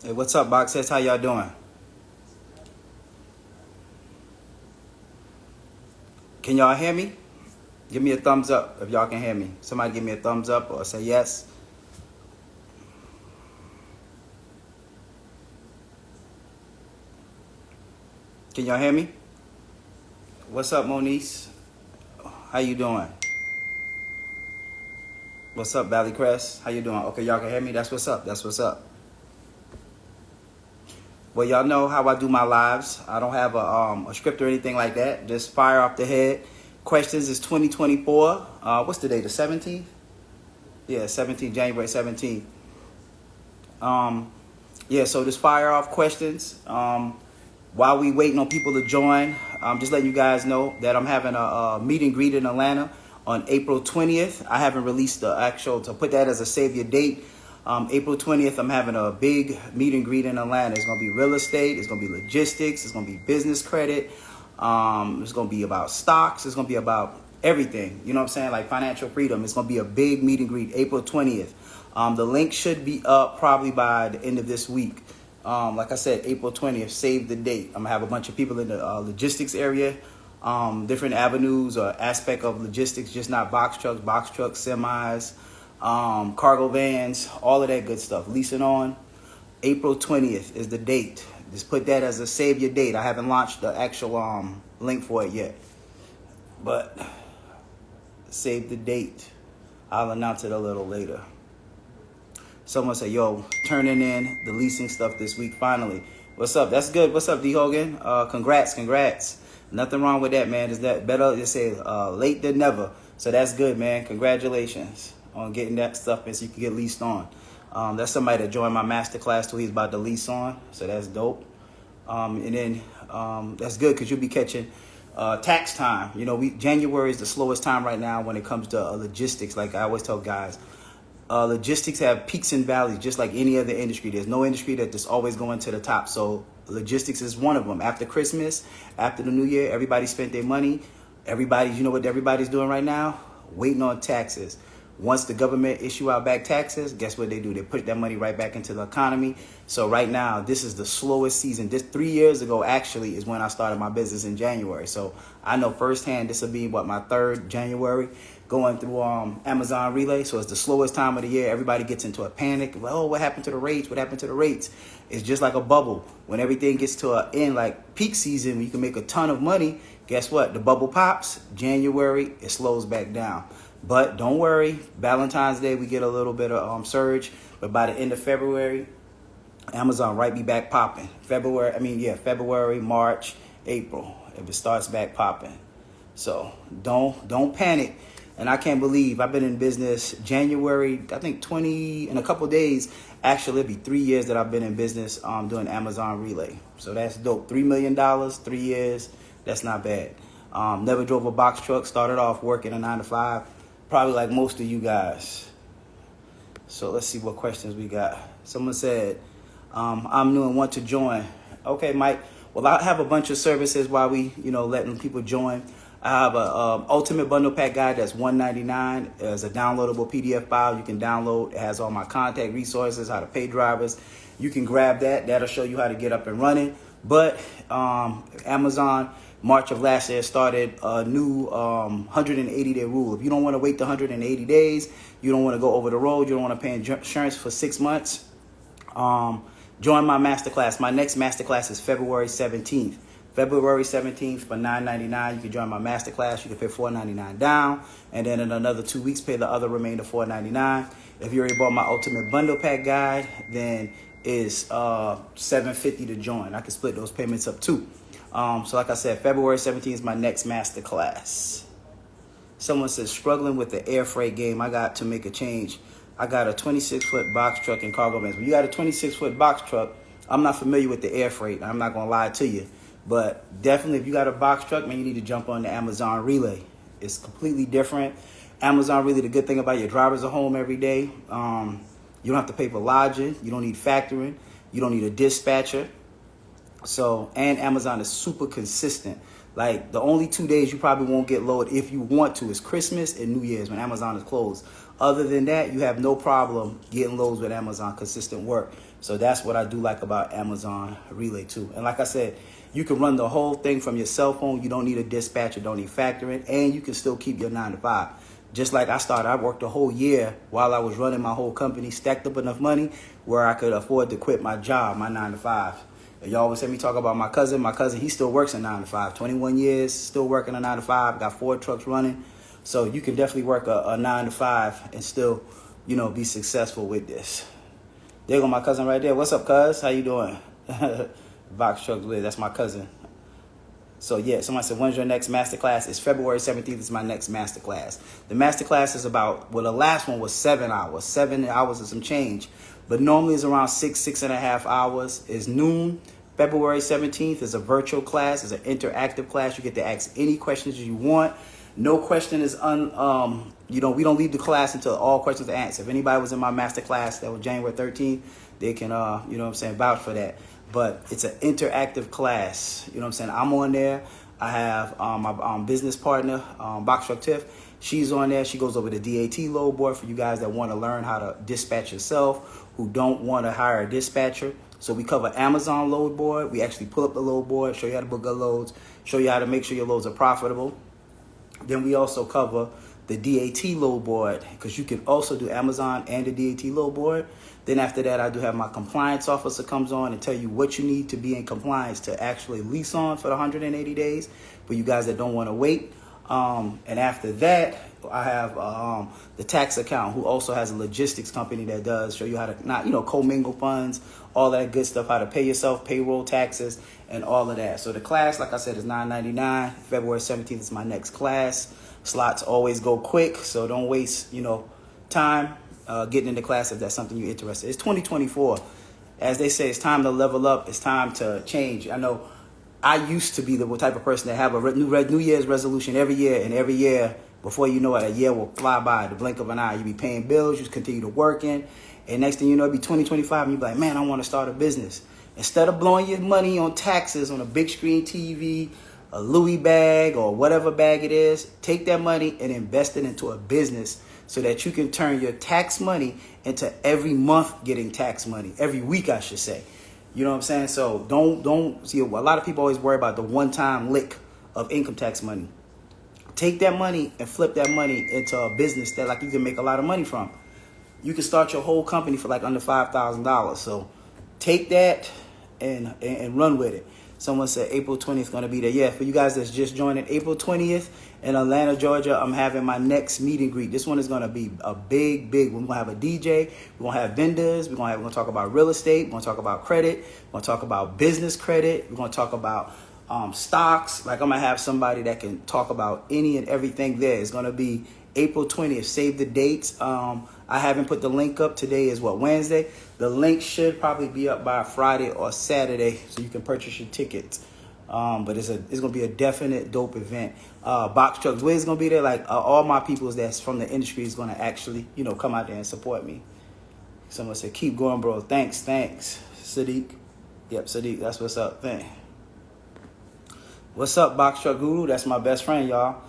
Hey, what's up, Boxheads? How y'all doing? Can y'all hear me? Give me a thumbs up if y'all can hear me. Somebody give me a thumbs up or say yes. Can y'all hear me? What's up, Moniece? How you doing? What's up, Valley Crest? How you doing? Okay, y'all can hear me? That's what's up. That's what's up. Well, y'all know how I do my lives. I don't have a script or anything like that. Just fire off the head. Questions is 2024. What's the date? The 17th? Yeah, 17th, January 17th. Yeah, so just fire off questions. While we waiting on people to join, just letting you guys know that I'm having a meet and greet in Atlanta on April 20th. I haven't released the actual, to put that as a save your date. April 20th, I'm having a big meet and greet in Atlanta. It's going to be real estate. It's going to be logistics. It's going to be business credit. It's going to be about stocks. It's going to be about everything. You know what I'm saying? Like financial freedom. It's going to be a big meet and greet April 20th. The link should be up probably by the end of this week. Like I said, April 20th, save the date. I'm going to have a bunch of people in the logistics area, different avenues or aspect of logistics, just not box trucks, semis, cargo vans, all of that good stuff. Leasing on. April 20th is the date. Just put that as a save your date. I haven't launched the actual link for it yet. But save the date. I'll announce it a little later. Someone said, yo, turning in the leasing stuff this week, finally. What's up? That's good. What's up, D. Hogan? Congrats. Nothing wrong with that, man. Is that better to say late than never? So that's good, man. Congratulations on getting that stuff in so you can get leased on. That's somebody that joined my masterclass too. He's about to lease on. So that's dope. And then that's good because you'll be catching tax time. You know, January is the slowest time right now when it comes to logistics. Like I always tell guys, logistics have peaks and valleys just like any other industry. There's no industry that just always going to the top. So logistics is one of them. After Christmas, after the new year, everybody spent their money. You know what everybody's doing right now? Waiting on taxes. Once the government issue out back taxes, guess what they do? They put that money right back into the economy. So right now, this is the slowest season. This 3 years ago, actually, is when I started my business in January. So I know firsthand this will be, my third January going through Amazon Relay. So it's the slowest time of the year. Everybody gets into a panic. Well, oh, what happened to the rates? What happened to the rates? It's just like a bubble. When everything gets to an end, like peak season, when you can make a ton of money, guess what? The bubble pops. January, it slows back down. But don't worry, Valentine's Day, we get a little bit of surge. But by the end of February, Amazon be back popping. February, March, April, if it starts back popping. So don't panic. And I can't believe I've been in business January, I think in a couple days. Actually, it'll be 3 years that I've been in business doing Amazon Relay. So that's dope. $3 million, 3 years. That's not bad. Never drove a box truck. Started off working a 9 to 5. Probably like most of you guys. So let's see what questions we got. Someone said, I'm new and want to join. Okay, Mike. Well, I have a bunch of services while we, letting people join. I have a Ultimate Bundle Pack Guide that's $199. It's a downloadable PDF file you can download. It has all my contact resources, how to pay drivers. You can grab that. That'll show you how to get up and running. But Amazon, March of last year, started a new 180-day rule. If you don't want to wait the 180 days, you don't want to go over the road, you don't want to pay insurance for 6 months, join my masterclass. My next masterclass is February 17th. February 17th for $9.99. You can join my masterclass. You can pay $4.99 down, and then in another 2 weeks, pay the other remainder $4.99. If you already bought my Ultimate Bundle Pack Guide, then it's $7.50 to join. I can split those payments up too. So like I said, February 17th is my next masterclass. Someone says, struggling with the air freight game. I got to make a change. I got a 26-foot box truck and cargo vans. When you got a 26-foot box truck, I'm not familiar with the air freight. I'm not going to lie to you. But definitely, if you got a box truck, man, you need to jump on the Amazon Relay. It's completely different. Amazon Relay, the good thing about your drivers are home every day. You don't have to pay for lodging. You don't need factoring. You don't need a dispatcher. So, and Amazon is super consistent. Like the only 2 days you probably won't get load if you want to is Christmas and New Year's when Amazon is closed. Other than that, you have no problem getting loads with Amazon, consistent work. So that's what I do like about Amazon Relay too. And like I said, you can run the whole thing from your cell phone. You don't need a dispatcher, don't need factoring, and you can still keep your 9 to 5. Just like I worked a whole year while I was running my whole company, stacked up enough money where I could afford to quit my job, my 9 to 5. And y'all always hear me talk about my cousin. My cousin, he still works a 9 to 5, 21 years, still working a 9 to 5, got 4 trucks running. So you can definitely work a 9 to 5 and still, be successful with this. There go my cousin right there. What's up, cuz? How you doing? Box Trucks Wiz, that's my cousin. So yeah, somebody said, when's your next masterclass? It's February 17th is my next masterclass. The masterclass is about, the last one was 7 hours. 7 hours and some change. But normally it's around 6.5 hours. It's noon. February 17th is a virtual class. It's an interactive class. You get to ask any questions you want. No question is we don't leave the class until all questions are answered. If anybody was in my master class that was January 13th, they can, vouch for that. But it's an interactive class. I'm on there. I have my business partner, Box Truck Tiff. She's on there. She goes over the DAT load board for you guys that want to learn how to dispatch yourself, who don't want to hire a dispatcher. So we cover Amazon load board. We actually pull up the load board, show you how to book good loads, show you how to make sure your loads are profitable. Then we also cover the DAT load board, because you can also do Amazon and the DAT load board. Then after that, I do have my compliance officer comes on and tell you what you need to be in compliance to actually lease on for the 180 days for you guys that don't want to wait. And after that, I have the tax account, who also has a logistics company that does show you how to not, commingle funds, all that good stuff, how to pay yourself, payroll, taxes, and all of that. So the class, like I said, is $9.99. February 17th is my next class. Slots always go quick, so don't waste, time getting into class if that's something you're interested in. It's 2024. As they say, it's time to level up. It's time to change. I know I used to be the type of person that have a New Year's resolution every year, and every year, before you know it, a year will fly by, the blink of an eye. You be paying bills, you continue to working, and next thing you know, it'll be 2025, and you be like, man, I want to start a business. Instead of blowing your money on taxes on a big screen TV, a Louis bag, or whatever bag it is, take that money and invest it into a business so that you can turn your tax money into every month getting tax money, every week, I should say. You know what I'm saying? So don't see, a lot of people always worry about the one-time lick of income tax money. Take that money and flip that money into a business that you can make a lot of money from. You can start your whole company for under $5,000. So take that and run with it. Someone said April 20th going to be there. Yeah, for you guys that's just joining, April 20th in Atlanta, Georgia, I'm having my next meet and greet. This one is going to be a big one. We're going to have a DJ. We're going to have vendors. We're going to talk about real estate. We're going to talk about credit. We're going to talk about business credit. We're going to talk about stocks. I'm going to have somebody that can talk about any and everything there. It's going to be April 20th. Save the dates. I haven't put the link up. Today is Wednesday. The link should probably be up by Friday or Saturday, so you can purchase your tickets. But it's going to be a definite dope event. Box Trucks Wiz is going to be there. All my people that's from the industry is going to actually, come out there and support me. Someone said, keep going, bro. Thanks. Sadiq. Yep, Sadiq. That's what's up. Thanks. What's up, Box Truck Guru? That's my best friend, y'all.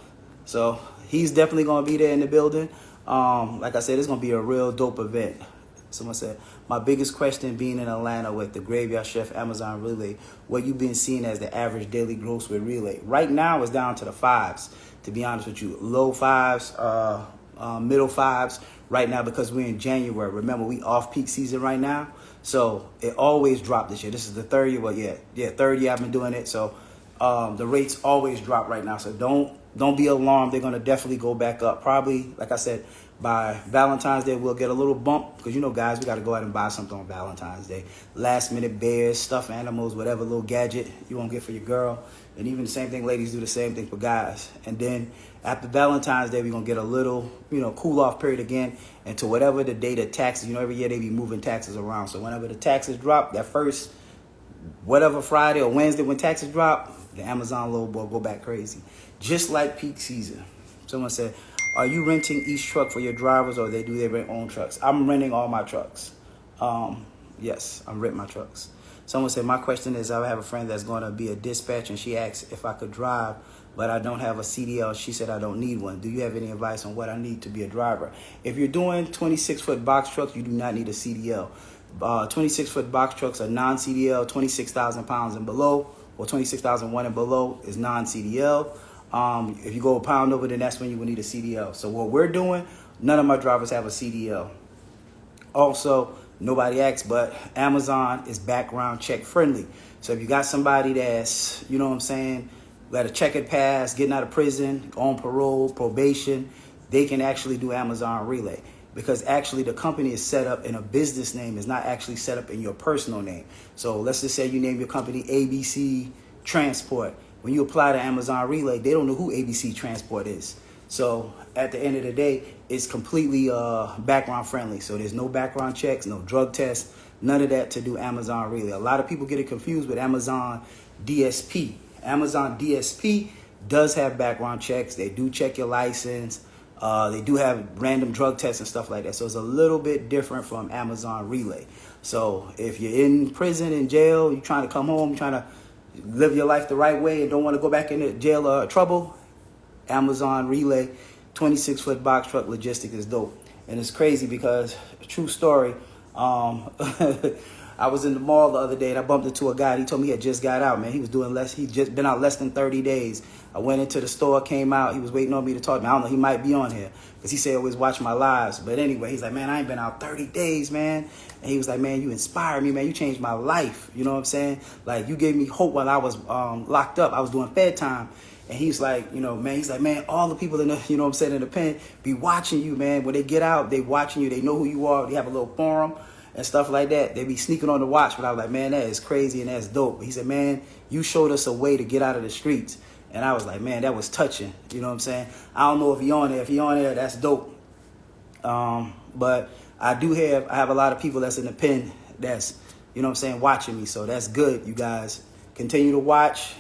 So he's definitely going to be there in the building. Like I said, it's going to be a real dope event. Someone said, my biggest question being in Atlanta with the Graveyard Chef Amazon Relay, what you been seeing as the average daily gross with Relay? Right now, it's down to the 5s, to be honest with you. Low 5s, middle 5s right now, because we're in January. Remember, we off peak season right now. So it always dropped this year. This is the third year. Third year I've been doing it. So the rates always drop right now. So don't be alarmed. They're going to definitely go back up. Probably, like I said, by Valentine's Day, we'll get a little bump. Because, guys, we got to go out and buy something on Valentine's Day. Last minute bears, stuffed animals, whatever little gadget you want to get for your girl. And even the same thing, ladies do the same thing for guys. And then after Valentine's Day, we're going to get a little, cool off period again. And to whatever the day the taxes, every year they be moving taxes around. So whenever the taxes drop, that first, whatever Friday or Wednesday when taxes drop, the Amazon load board go back crazy. Just like peak season. Someone said, are you renting each truck for your drivers, or they do their own trucks? I'm renting all my trucks. Yes, I'm rent my trucks. Someone said, my question is, I have a friend that's going to be a dispatch, and she asked if I could drive, but I don't have a CDL. She said I don't need one. Do you have any advice on what I need to be a driver? If you're doing 26-foot box trucks, you do not need a CDL. 26-foot box trucks are non-CDL. 26,000 pounds and below, or 26,001 and below is non-CDL. If you go a pound over, then that's when you will need a CDL. So what we're doing, none of my drivers have a CDL. Also, nobody asked, but Amazon is background check friendly. So if you got somebody that's, you know what I'm saying, got a checkered past, getting out of prison, on parole, probation, they can actually do Amazon Relay. Because actually the company is set up in a business name. It's not actually set up in your personal name. So let's just say you name your company ABC Transport. When you apply to Amazon Relay, they don't know who ABC Transport is. So at the end of the day, it's completely background friendly. So there's no background checks, no drug tests, none of that to do Amazon Relay. A lot of people get it confused with Amazon DSP. Amazon DSP does have background checks. They do check your license. They do have random drug tests and stuff like that. So it's a little bit different from Amazon Relay. So if you're in prison, in jail, you're trying to come home, you're trying to live your life the right way and don't want to go back into jail or trouble, Amazon Relay 26-foot box truck logistics is dope. And it's crazy because, true story, I was in the mall the other day and I bumped into a guy. He told me he had just got out, man. He was doing less. He'd just been out less than 30 days. I went into the store, came out. He was waiting on me to talk to me. I don't know. He might be on here because he said he always watch my lives. But anyway, he's like, man, I ain't been out 30 days, man. And he was like, man, you inspired me, man. You changed my life. You know what I'm saying? Like, you gave me hope while I was locked up. I was doing Fed time. And he's like, you know, man, he's like, man, all the people in the, you know what I'm saying, in the pen be watching you, man. When they get out, they watching you. They know who you are. They have a little forum and stuff like that. They be sneaking on the watch. But I was like, man, that is crazy and that's dope. He said, man, you showed us a way to get out of the streets. And I was like, man, that was touching. You know what I'm saying? I don't know if he on there. If he on there, that's dope. But I have a lot of people that's in the pen that's, you know what I'm saying, watching me. So that's good, you guys. Continue to watch.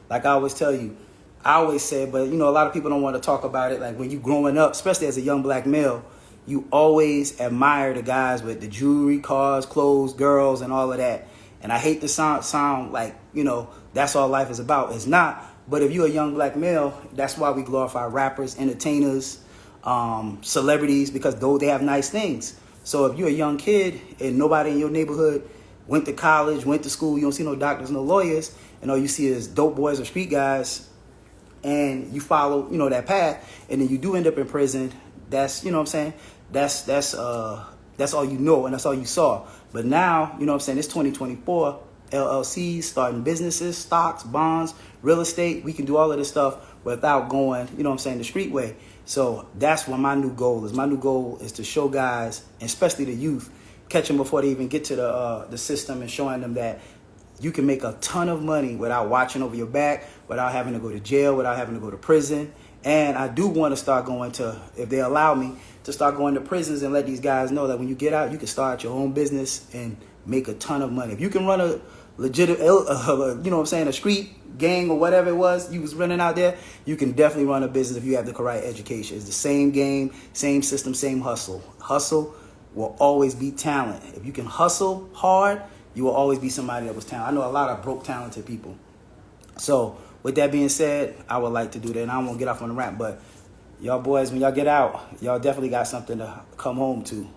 Like I always tell you, I always say, but, you know, a lot of people don't want to talk about it. Like when you growing up, especially as a young black male, you always admire the guys with the jewelry, cars, clothes, girls, and all of that. And I hate to sound like, you know, that's all life is about. It's not. But if you're a young black male, that's why we glorify rappers, entertainers, celebrities, because though they have nice things. So if you're a young kid and nobody in your neighborhood went to college, went to school, you don't see no doctors, no lawyers, and all you see is dope boys or street guys, and you follow, you know, that path, and then you do end up in prison, that's, you know what I'm saying, that's all you know, and that's all you saw. But now, you know what I'm saying, it's 2024, LLCs, starting businesses, stocks, bonds, real estate, we can do all of this stuff without going, you know what I'm saying, the street way. So that's what my new goal is. My new goal is to show guys, especially the youth, catch them before they even get to the system, and showing them that you can make a ton of money without watching over your back, without having to go to jail, without having to go to prison. And I do want to start going to, if they allow me, to start going to prisons and let these guys know that when you get out, you can start your own business and make a ton of money. If you can run a legit, you know what I'm saying, a street gang or whatever it was you was running out there, you can definitely run a business if you have the correct education. It's the same game, same system, same hustle. Hustle will always beat talent. If you can hustle hard, you will always be somebody that was talented. I know a lot of broke, talented people. So with that being said, I would like to do that. And I won't get off on the rant, but y'all boys, when y'all get out, y'all definitely got something to come home to.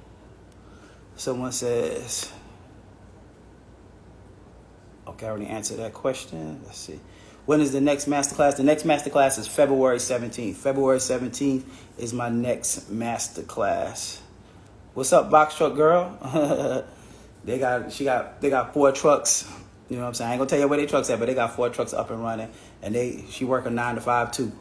Someone says, okay, I already answered that question. Let's see. When is the next masterclass? The next masterclass is February 17th. February 17th is my next masterclass. What's up, box truck girl? They got 4 trucks. You know what I'm saying? I ain't gonna tell you where their trucks at, but they got 4 trucks up and running, and she working 9 to 5 too.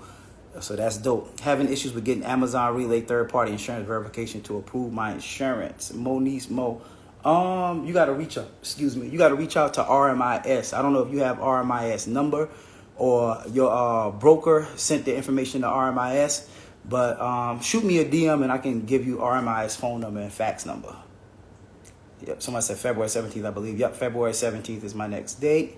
So that's dope. Having issues with getting Amazon Relay third-party insurance verification to approve my insurance. Monique Mo. You gotta reach out. You gotta reach out to RMIS. I don't know if you have RMIS number or your broker sent the information to RMIS, but shoot me a DM and I can give you RMIS phone number and fax number. Yep, someone said February 17th, I believe. Yep, February 17th is my next date.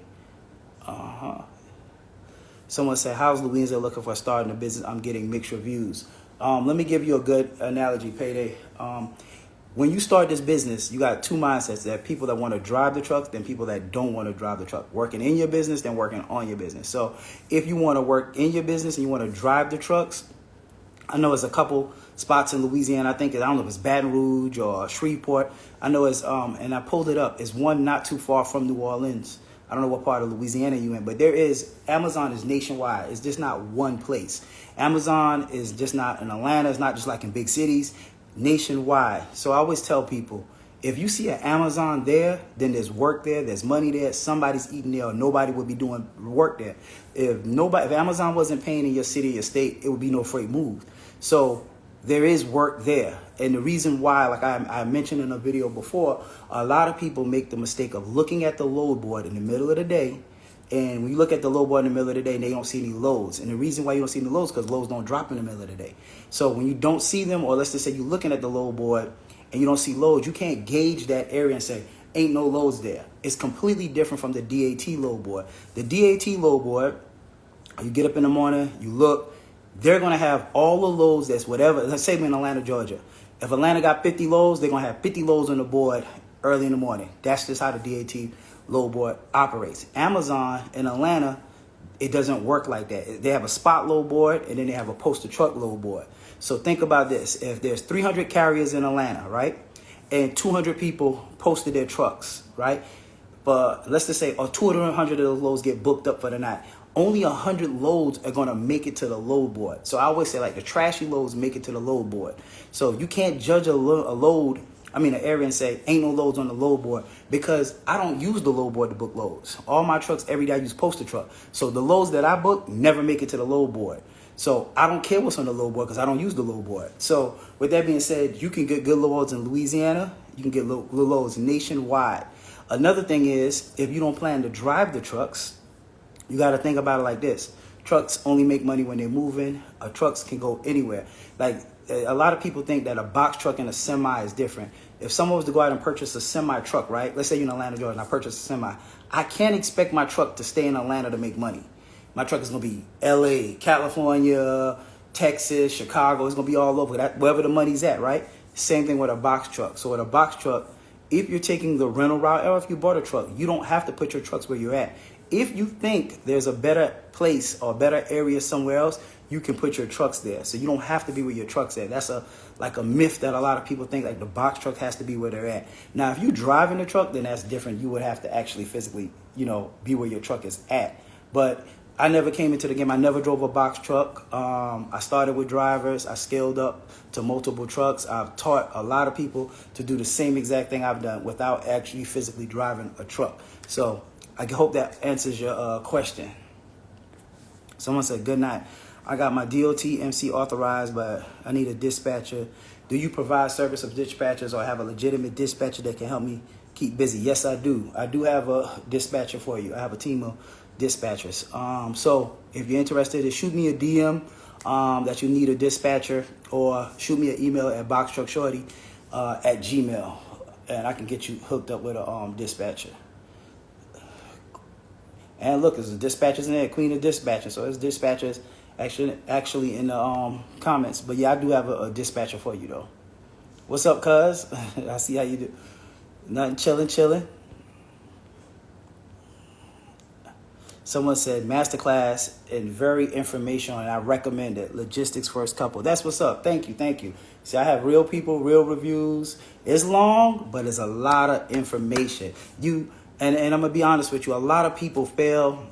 Someone said, how's Louisa looking for starting a business? I'm getting mixed reviews. Let me give you a good analogy, Payday. when you start this business, you got two mindsets. There are people that want to drive the trucks, then people that don't want to drive the truck. Working in your business, then working on your business. So if you want to work in your business and you want to drive the trucks, I know it's a couple spots in Louisiana. I don't know if it's Baton Rouge or Shreveport. I know it's, and I pulled it up. It's one not too far from New Orleans. I don't know what part of Louisiana you in, but Amazon is nationwide. It's just not one place. Amazon is just not in Atlanta. It's not just like in big cities. Nationwide. So I always tell people, if you see an Amazon there, then there's work there, there's money there, somebody's eating there, or nobody would be doing work there. If Amazon wasn't paying in your city, your state, it would be no freight moved. So there is work there. And the reason why, like I mentioned in a video before, a lot of people make the mistake of looking at the load board in the middle of the day. And when you look at the load board in the middle of the day, they don't see any loads. And the reason why you don't see any loads is because loads don't drop in the middle of the day. So when you don't see them, or let's just say you're looking at the load board and you don't see loads, you can't gauge that area and say, ain't no loads there. It's completely different from the DAT load board. The DAT load board, you get up in the morning, you look, they're going to have all the loads that's whatever. Let's say we're in Atlanta, Georgia. If Atlanta got 50 loads, they're going to have 50 loads on the board early in the morning. That's just how the DAT load board operates. Amazon in Atlanta, it doesn't work like that. They have a spot load board, and then they have a postal truck load board. So think about this. If there's 300 carriers in Atlanta, right, and 200 people posted their trucks, right, but let's just say 200 of those loads get booked up for the night. Only 100 loads are going to make it to the load board. So I always say, like, the trashy loads make it to the load board. So you can't judge an area and say, ain't no loads on the load board, because I don't use the load board to book loads. All my trucks, every day I use postal truck. So the loads that I book never make it to the load board. So I don't care what's on the load board because I don't use the load board. So with that being said, you can get good loads in Louisiana. You can get good loads nationwide. Another thing is, if you don't plan to drive the trucks, you got to think about it like this. Trucks only make money when they're moving. Trucks can go anywhere. Like, a lot of people think that a box truck and a semi is different. If someone was to go out and purchase a semi truck, right? Let's say you're in Atlanta, Georgia, and I purchase a semi. I can't expect my truck to stay in Atlanta to make money. My truck is going to be LA, California, Texas, Chicago. It's going to be all over, wherever the money's at, right? Same thing with a box truck. So with a box truck, if you're taking the rental route, or if you bought a truck, you don't have to put your trucks where you're at. If you think there's a better place or better area somewhere else, you can put your trucks there. So you don't have to be where your truck's at. That's a myth that a lot of people think, like the box truck has to be where they're at. Now, if you're driving the truck, then that's different. You would have to actually physically, be where your truck is at. But I never came into the game. I never drove a box truck. I started with drivers. I scaled up to multiple trucks. I've taught a lot of people to do the same exact thing I've done without actually physically driving a truck. So I hope that answers your question. Someone said, good night. I got my DOT MC authorized, but I need a dispatcher. Do you provide service of dispatchers, or have a legitimate dispatcher that can help me keep busy? Yes, I do. I do have a dispatcher for you. I have a team of dispatchers. So if you're interested, shoot me a DM that you need a dispatcher, or shoot me an email at boxtruckshorty at Gmail, and I can get you hooked up with a dispatcher. And look, there's a dispatchers in there, Queen of Dispatchers. So there's dispatchers actually in the comments. But yeah, I do have a dispatcher for you though. What's up, cuz? I see how you do. Nothing, chilling. Someone said masterclass and very informational, and I recommend it. Logistics First Couple. That's what's up. Thank you. See, I have real people, real reviews. It's long, but it's a lot of information. And I'm going to be honest with you, a lot of people fail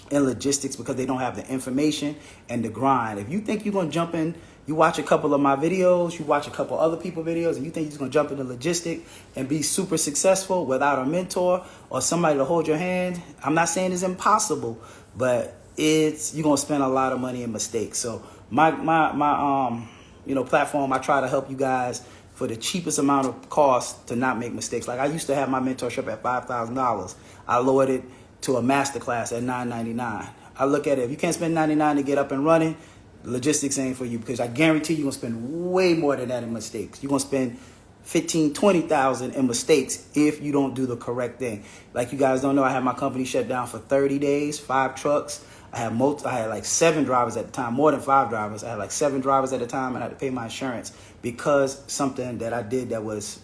in logistics because they don't have the information and the grind. If you think you're going to jump in, you watch a couple of my videos, you watch a couple other people's videos, and you think you're just going to jump into logistics and be super successful without a mentor or somebody to hold your hand, I'm not saying it's impossible, but you're going to spend a lot of money and mistakes. So my platform, I try to help you guys for the cheapest amount of cost to not make mistakes. Like, I used to have my mentorship at $5,000. I lowered it to a masterclass at $9.99. I look at it, if you can't spend $99 to get up and running, logistics ain't for you, because I guarantee you're going to spend way more than that in mistakes. You're going to spend $15,000, $20,000 in mistakes if you don't do the correct thing. Like, you guys don't know, I had my company shut down for 30 days, 5 trucks. I had like 7 drivers at the time, more than 5 drivers. I had like 7 drivers at the time, and I had to pay my insurance because something that I did that was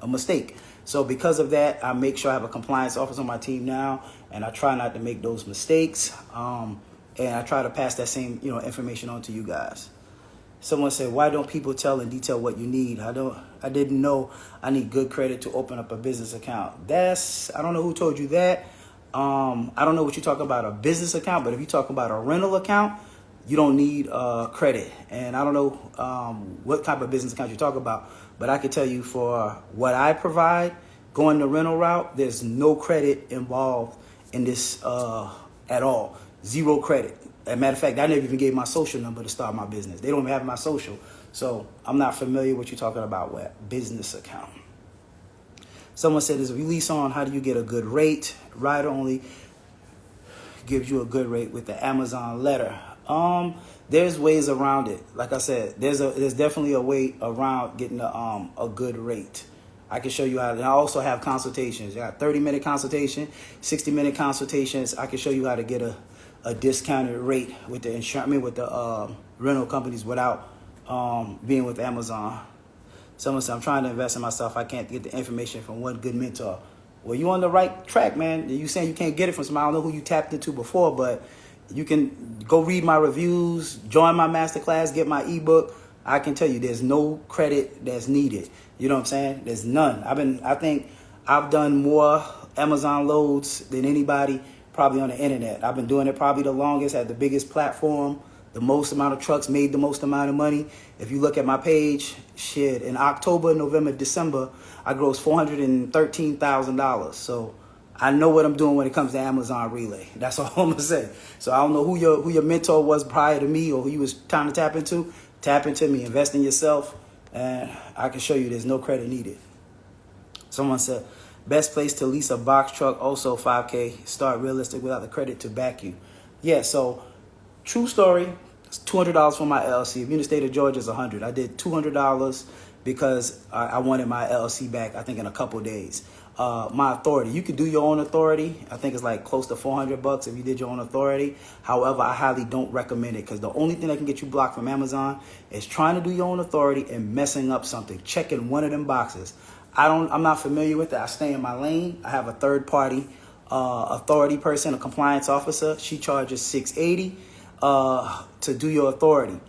a mistake. So because of that, I make sure I have a compliance officer on my team now, and I try not to make those mistakes. And I try to pass that same, information on to you guys. Someone said, why don't people tell in detail what you need? I didn't know I need good credit to open up a business account. I don't know who told you that. I don't know what you're talking about, a business account, but if you're talking about a rental account, you don't need credit. And I don't know what type of business account you're talking about, but I can tell you for what I provide, going the rental route, there's no credit involved in this at all. 0 credit. As a matter of fact, I never even gave my social number to start my business. They don't even have my social. So I'm not familiar with what you're talking about with business account. Someone said, is a release on, how do you get a good rate? Rider only gives you a good rate with the Amazon letter. There's ways around it. Like I said, there's definitely a way around getting a good rate. I can show you how. And I also have consultations. I got 30-minute consultation, 60-minute consultations. I can show you how to get a discounted rate with the insurance, with the rental companies without being with Amazon. Someone said, I'm trying to invest in myself. I can't get the information from one good mentor. Well, you're on the right track, man. You saying you can't get it from somebody. I don't know who you tapped into before, but you can go read my reviews, join my masterclass, get my ebook. I can tell you there's no credit that's needed. You know what I'm saying? There's none. I think I've done more Amazon loads than anybody probably on the internet. I've been doing it probably the longest, had the biggest platform, the most amount of trucks, made the most amount of money. If you look at my page, shit, in October, November, December, I grossed $413,000. So I know what I'm doing when it comes to Amazon Relay. That's all I'm gonna say. So I don't know who your mentor was prior to me or who you was trying to tap into. Tap into me, invest in yourself, and I can show you there's no credit needed. Someone said, best place to lease a box truck, also $5K, start realistic without the credit to back you. Yeah, so true story, it's $200 for my LLC. If you're in the state of Georgia, it's $100. I did $200 because I wanted my LLC back, I think, in a couple days. My authority, you could do your own authority. I think it's like close to $400 if you did your own authority. However, I highly don't recommend it because the only thing that can get you blocked from Amazon is trying to do your own authority and messing up something, checking one of them boxes. I'm not familiar with it. I stay in my lane. I have a third party authority person, a compliance officer. She charges $680 to do your authority.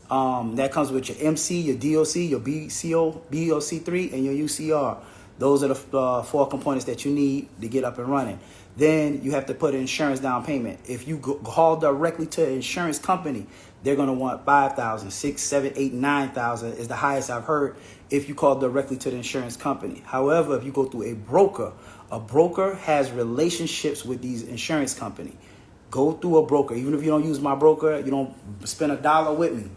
That comes with your MC, your DOC, your BOC3, and your UCR. Those are the 4 components that you need to get up and running. Then you have to put an insurance down payment. If you call directly to an insurance company, they're going to want $5,000, $6,000, $7,000, $8,000, $9,000 is the highest I've heard if you call directly to the insurance company. However, if you go through a broker has relationships with these insurance companies. Go through a broker. Even if you don't use my broker, you don't spend $1 with me.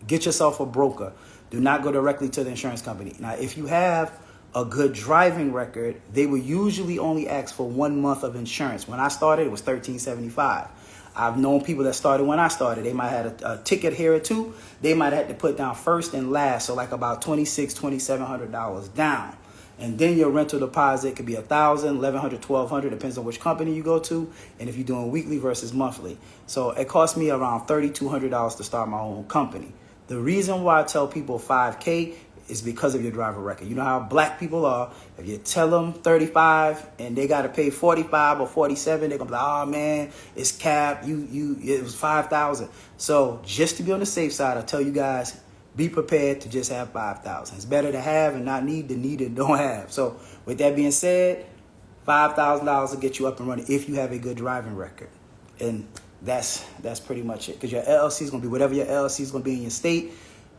Get yourself a broker. Do not go directly to the insurance company. Now, if you have a good driving record, they will usually only ask for 1 month of insurance. When I started, it was $1,375. I've known people that started when I started. They might have had a ticket here or two. They might have had to put down first and last, so like about $2,600, $2,700 down. And then your rental deposit could be $1,000, $1,100, $1,200, depends on which company you go to, and if you're doing weekly versus monthly. So it cost me around $3,200 to start my own company. The reason why I tell people $5K is because of your driver record. You know how black people are. If you tell them 35 and they got to pay 45 or 47, they're gonna be like, oh man, it's capped. It was 5,000. So just to be on the safe side, I tell you guys, be prepared to just have 5,000. It's better to have and not need than need and don't have. So with that being said, $5,000 will get you up and running if you have a good driving record. And that's pretty much it. Because your LLC is gonna be whatever your LLC is gonna be in your state.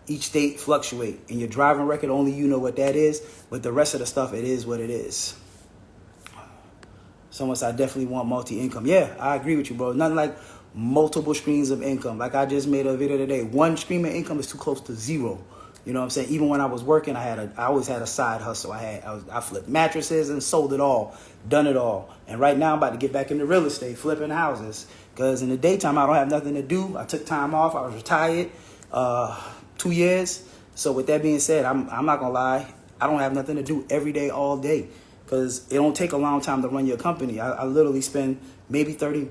Each state fluctuate. And your driving record, only you know what that is. But the rest of the stuff, it is what it is. Someone said, I definitely want multi-income. Yeah, I agree with you, bro. Nothing like multiple streams of income. Like I just made a video today. One stream of income is too close to zero. You know what I'm saying? Even when I was working, I always had a side hustle. I flipped mattresses and sold it all, done it all. And right now I'm about to get back into real estate, flipping houses. Because in the daytime, I don't have nothing to do. I took time off. I was retired 2 years. So with that being said, I'm not going to lie. I don't have nothing to do every day, all day. because it don't take a long time to run your company. I literally spend maybe 30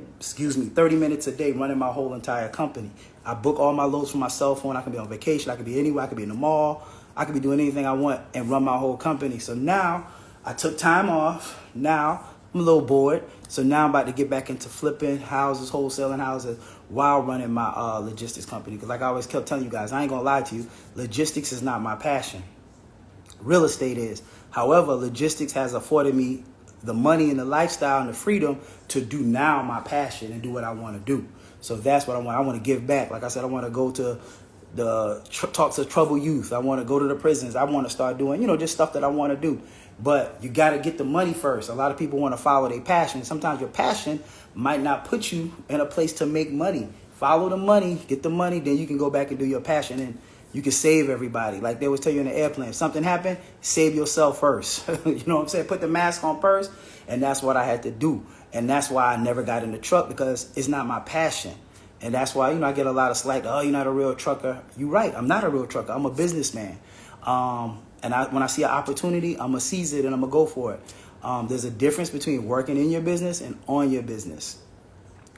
minutes a day running my whole entire company. I book all my loads from my cell phone. I can be on vacation. I can be anywhere. I can be in the mall. I can be doing anything I want and run my whole company. So now I took time off. Now I'm a little bored. So now I'm about to get back into flipping houses, wholesaling houses while running my logistics company. Because like I always kept telling you guys, I ain't going to lie to you. Logistics is not my passion. Real estate is. However, logistics has afforded me the money and the lifestyle and the freedom to do now my passion and do what I want to do. So that's what I want. I want to give back. Like I said, I want to go to talk to troubled youth. I want to go to the prisons. I want to start doing, just stuff that I want to do. But you got to get the money first. A lot of people want to follow their passion. Sometimes your passion might not put you in a place to make money. Follow the money, get the money, then you can go back and do your passion, and you can save everybody. Like they always tell you in the airplane, if something happened, save yourself first. You know what I'm saying? Put the mask on first, and that's what I had to do. And that's why I never got in the truck, because it's not my passion. And that's why, I get a lot of slack. Oh, you're not a real trucker. You're right. I'm not a real trucker. I'm a businessman. And when I see an opportunity, I'm going to seize it and I'm going to go for it. There's a difference between working in your business and on your business.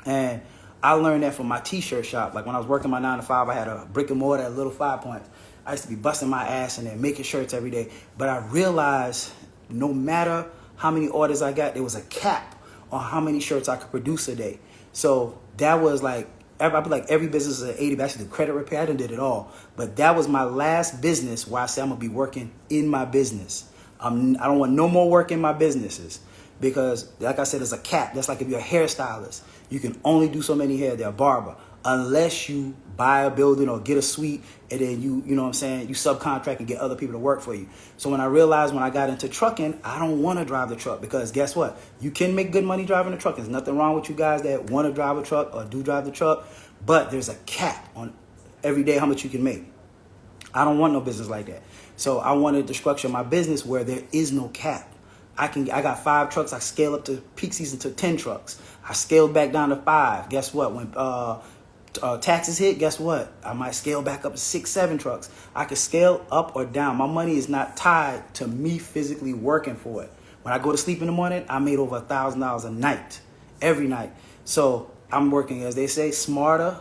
And I learned that from my t-shirt shop. Like when I was working my 9 to 5, I had a brick and mortar at Little 5 Points. I used to be busting my ass in there, making shirts every day. But I realized no matter how many orders I got, there was a cap on how many shirts I could produce a day. So that was like, I'd be like, every business is at 80, but actually the credit repair, I done did it all. But that was my last business where I said I'm going to be working in my business. I don't want no more work in my businesses, because like I said, there's a cap. That's like if you're a hairstylist, you can only do so many hair. They're a barber, unless you buy a building or get a suite, and then you subcontract and get other people to work for you. So when I realized when I got into trucking, I don't want to drive the truck, because guess what? You can make good money driving a truck. There's nothing wrong with you guys that want to drive a truck or do drive the truck, but there's a cap on every day how much you can make. I don't want no business like that. So I wanted to structure my business where there is no cap. I got 5 trucks. I scale up to peak season to 10 trucks. I scaled back down to 5. Guess what? When taxes hit, guess what? I might scale back up to 6, 7 trucks. I can scale up or down. My money is not tied to me physically working for it. When I go to sleep in the morning, I made over $1,000 a night, every night. So I'm working, as they say, smarter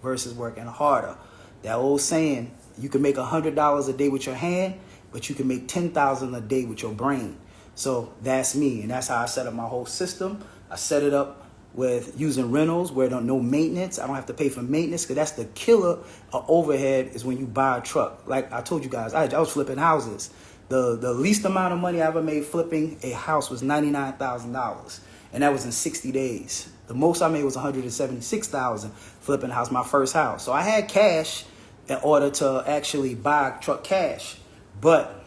versus working harder. That old saying, you can make $100 a day with your hand, but you can make $10,000 a day with your brain. So that's me, and that's how I set up my whole system. I set it up with using rentals where there's no maintenance. I don't have to pay for maintenance, because that's the killer of overhead, is when you buy a truck. Like I told you guys, I was flipping houses. The least amount of money I ever made flipping a house was $99,000, and that was in 60 days. The most I made was $176,000 flipping a house, my first house. So I had cash in order to actually buy a truck cash. But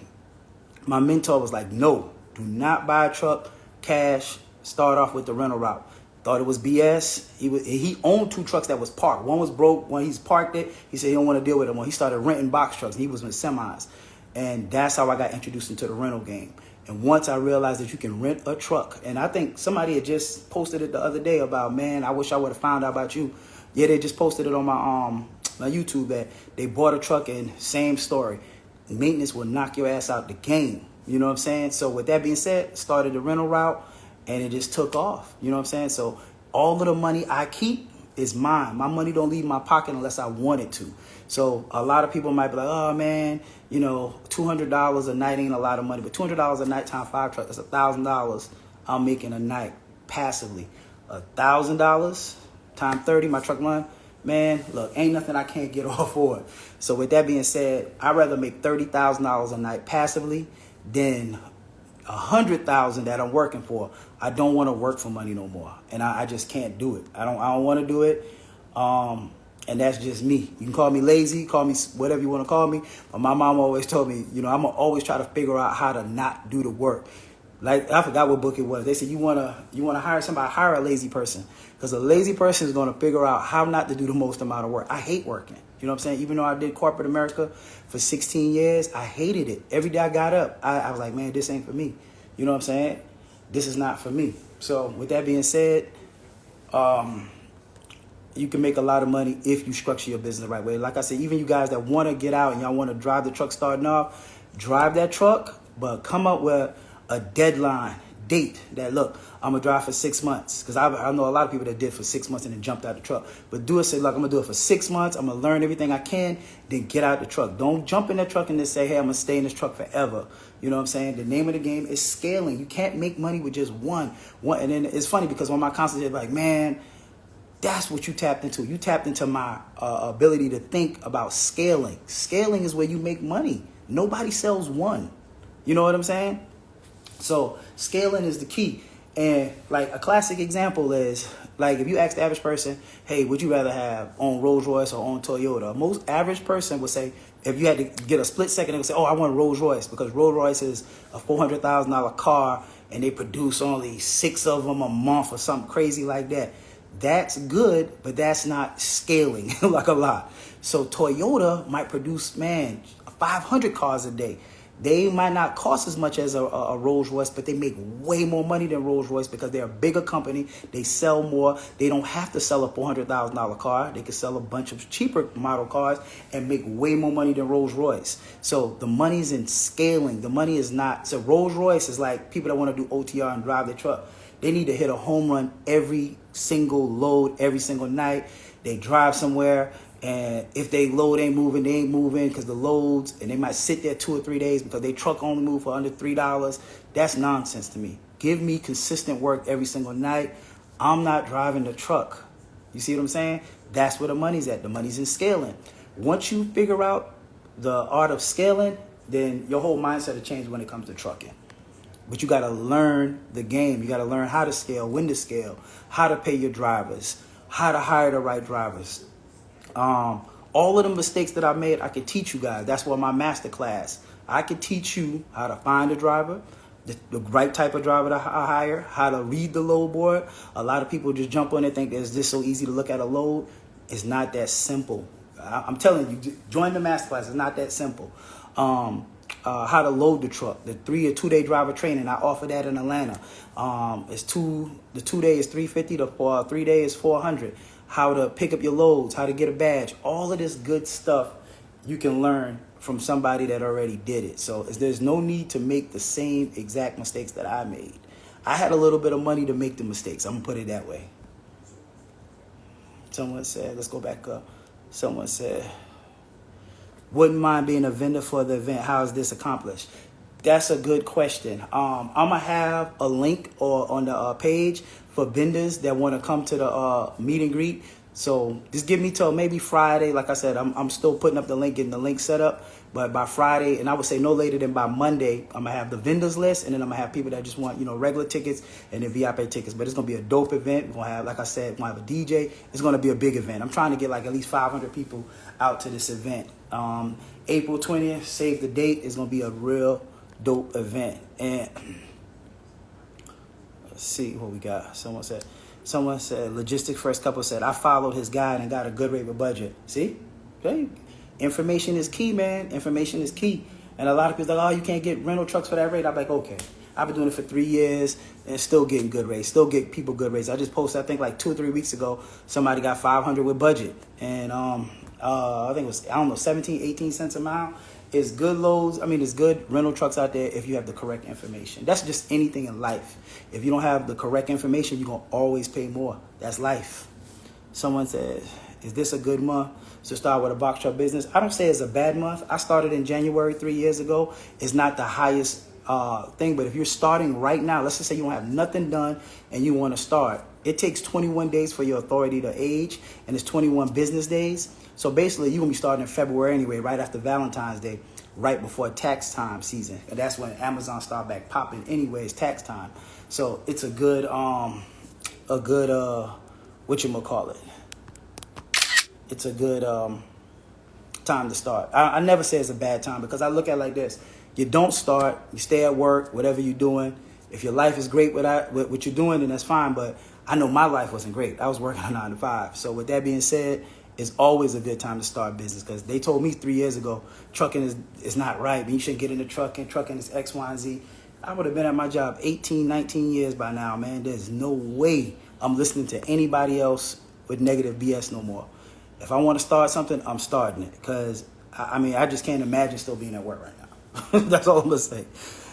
my mentor was like, no, do not buy a truck cash. Start off with the rental route. Thought it was BS. He owned 2 trucks that was parked. One was broke. When he's parked it, he said he don't want to deal with it. When he started renting box trucks, and he was in semis. And that's how I got introduced into the rental game. And once I realized that you can rent a truck, and I think somebody had just posted it the other day about, man, I wish I would have found out about you. Yeah, they just posted it on my YouTube that they bought a truck, and same story. Maintenance will knock your ass out the game. You know what I'm saying? So with that being said, started the rental route, and it just took off. You know what I'm saying? So all of the money I keep is mine. My money don't leave my pocket unless I want it to. So a lot of people might be like, oh man, $200 a night ain't a lot of money, but $200 a night times 5 trucks, that's $1,000 I'm making a night passively. $1,000 times 30, my truck run, man, look, ain't nothing I can't get off for it. So with that being said, I'd rather make $30,000 a night passively than $100,000 that I'm working for. I don't want to work for money no more, and I just can't do it. I don't want to do it. And that's just me. You can call me lazy, call me whatever you want to call me. But my mom always told me, I'm going to always try to figure out how to not do the work. Like, I forgot what book it was. They said, you want to hire somebody, hire a lazy person. Because a lazy person is going to figure out how not to do the most amount of work. I hate working. You know what I'm saying? Even though I did corporate America for 16 years, I hated it. Every day I got up, I was like, man, this ain't for me. You know what I'm saying? This is not for me. So with that being said, you can make a lot of money if you structure your business the right way. Like I said, even you guys that want to get out and y'all want to drive the truck starting off, drive that truck, but come up with a deadline date that, look, I'm gonna drive for 6 months, because I know a lot of people that did for 6 months and then jumped out the truck. But do it, say, look, I'm gonna do it for 6 months. I'm gonna learn everything I can, then get out the truck. Don't jump in the truck and just say, hey, I'm gonna stay in this truck forever. You know what I'm saying? The name of the game is scaling. You can't make money with just one. And then it's funny because when my counselor is like, man, that's what you tapped into. You tapped into my ability to think about scaling. Scaling is where you make money. Nobody sells one. You know what I'm saying? So scaling is the key. And like a classic example is, like, if you ask the average person, hey, would you rather have on Rolls Royce or on Toyota? Most average person would say, if you had to get a split second, they would say, oh, I want Rolls Royce, because Rolls Royce is a $400,000 car and they produce only 6 of them a month or something crazy like that. That's good, but that's not scaling like a lot. So Toyota might produce, man, 500 cars a day. They might not cost as much as a Rolls Royce, but they make way more money than Rolls Royce because they're a bigger company. They sell more. They don't have to sell a $400,000 car. They can sell a bunch of cheaper model cars and make way more money than Rolls Royce. So the money's in scaling. The money is not. So Rolls Royce is like people that want to do OTR and drive their truck. They need to hit a home run every single load, every single night. They drive somewhere, and if they load ain't moving, they ain't moving because the loads, and they might sit there 2 or 3 days because they truck only move for under $3. That's nonsense to me. Give me consistent work every single night. I'm not driving the truck. You see what I'm saying? That's where the money's at. The money's in scaling. Once you figure out the art of scaling, then your whole mindset will change when it comes to trucking. But you got to learn the game. You got to learn how to scale, when to scale, how to pay your drivers, how to hire the right drivers. All of the mistakes that I made, I can teach you guys. That's why my master class. I can teach you how to find a driver, the right type of driver to hire, how to read the load board. A lot of people just jump on it and think it's just so easy to look at a load. It's not that simple. I'm telling you, join the master class. It's not that simple. How to load the truck, the 3 or 2 day driver training. I offer that in Atlanta. The 2 day is $350, the 3 day is $400. How to pick up your loads, how to get a badge, all of this good stuff you can learn from somebody that already did it. So there's no need to make the same exact mistakes that I made. I had a little bit of money to make the mistakes. I'm gonna put it that way. Someone said, let's go back up. Someone said, wouldn't mind being a vendor for the event. How is this accomplished? That's a good question. I'm going to have a link on the page for vendors that want to come to the meet and greet. So just give me till maybe Friday. Like I said, I'm still putting up the link, getting the link set up. But by Friday, and I would say no later than by Monday, I'm going to have the vendors list. And then I'm going to have people that just want, regular tickets and then VIP tickets. But it's going to be a dope event. We're going to have, like I said, we're going to have a DJ. It's going to be a big event. I'm trying to get like at least 500 people out to this event. April 20th, save the date. It's going to be a real dope event. And let's see what we got. Someone said logistics first couple said, I followed his guide and got a good rate with budget. See? Okay. Information is key, man. Information is key. And a lot of people are like, oh, you can't get rental trucks for that rate. I'm like, okay. I've been doing it for 3 years and still getting good rates. Still get people good rates. I just posted, I think like 2 or 3 weeks ago, somebody got 500 with budget. And I think it was, 17, 18 cents a mile. It's good loads. It's good rental trucks out there if you have the correct information. That's just anything in life. If you don't have the correct information, you're going to always pay more. That's life. Someone says, is this a good month to start with a box truck business? I don't say it's a bad month. I started in January 3 years ago. It's not the highest thing, but if you're starting right now, let's just say you don't have nothing done and you want to start. It takes 21 days for your authority to age, and it's 21 business days. So basically, you're going to be starting in February anyway, right after Valentine's Day, right before tax time season. And that's when Amazon start back popping anyway, it's tax time. So it's a good whatchamacallit. It's a good time to start. I never say it's a bad time because I look at it like this. You don't start, you stay at work, whatever you're doing. If your life is great with what you're doing, then that's fine. But I know my life wasn't great. I was working a 9 to 5. So with that being said, it's always a good time to start business because they told me 3 years ago, trucking is not right. You shouldn't get into trucking. Trucking is X, Y, and Z. I would have been at my job 18, 19 years by now, man. There's no way I'm listening to anybody else with negative BS no more. If I want to start something, I'm starting it because, I just can't imagine still being at work right now. That's all I'm going to say.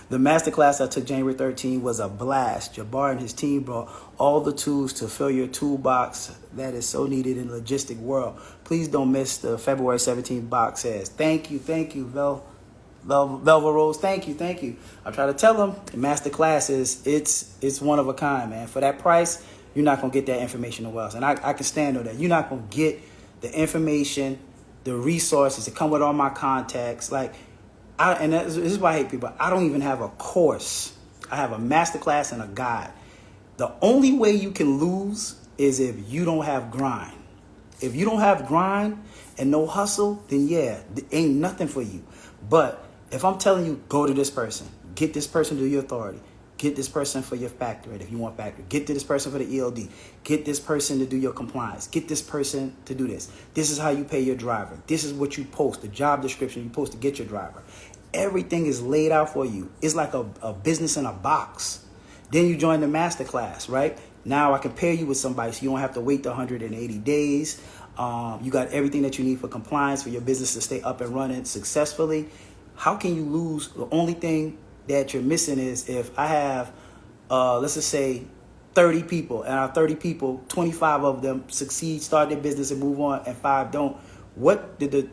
The masterclass I took January 13 was a blast. Jabbar and his team brought all the tools to fill your toolbox that is so needed in the logistic world. Please don't miss the February 17th box sets. Thank you, Velva Rose. Thank you. I try to tell them the masterclass it's one of a kind, man. For that price, you're not gonna get that information nowhere else, and I can stand on that. You're not gonna get the information, the resources that come with all my contacts, this is why I hate people. I don't even have a course. I have a masterclass and a guide. The only way you can lose is if you don't have grind. If you don't have grind and no hustle, then yeah, there ain't nothing for you. But if I'm telling you, go to this person, get this person to your authority, get this person for your factory if you want factory, get to this person for the ELD, get this person to do your compliance, get this person to do this. This is how you pay your driver. This is what you post, the job description you post to get your driver. Everything is laid out for you. It's like a business in a box. Then you join the masterclass, right? Now I can pair you with somebody so you don't have to wait the 180 days. You got everything that you need for compliance, for your business to stay up and running successfully. How can you lose? The only thing that you're missing is if I have, let's just say 30 people, and out of 30 people, 25 of them succeed, start their business and move on, and 5 don't. What did the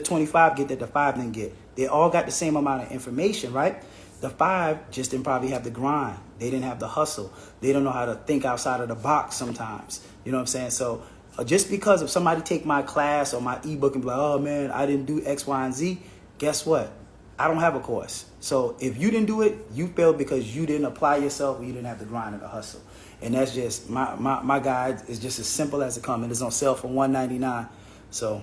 25 get that the 5 didn't get? They all got the same amount of information, right? The 5 just didn't probably have the grind. They didn't have the hustle. They don't know how to think outside of the box sometimes. You know what I'm saying? So just because if somebody take my class or my ebook and be like, oh man, I didn't do X, Y, and Z, guess what? I don't have a course. So if you didn't do it, you failed because you didn't apply yourself or you didn't have the grind and the hustle. And that's just, my guide is just as simple as it comes. And it's on sale for $199. So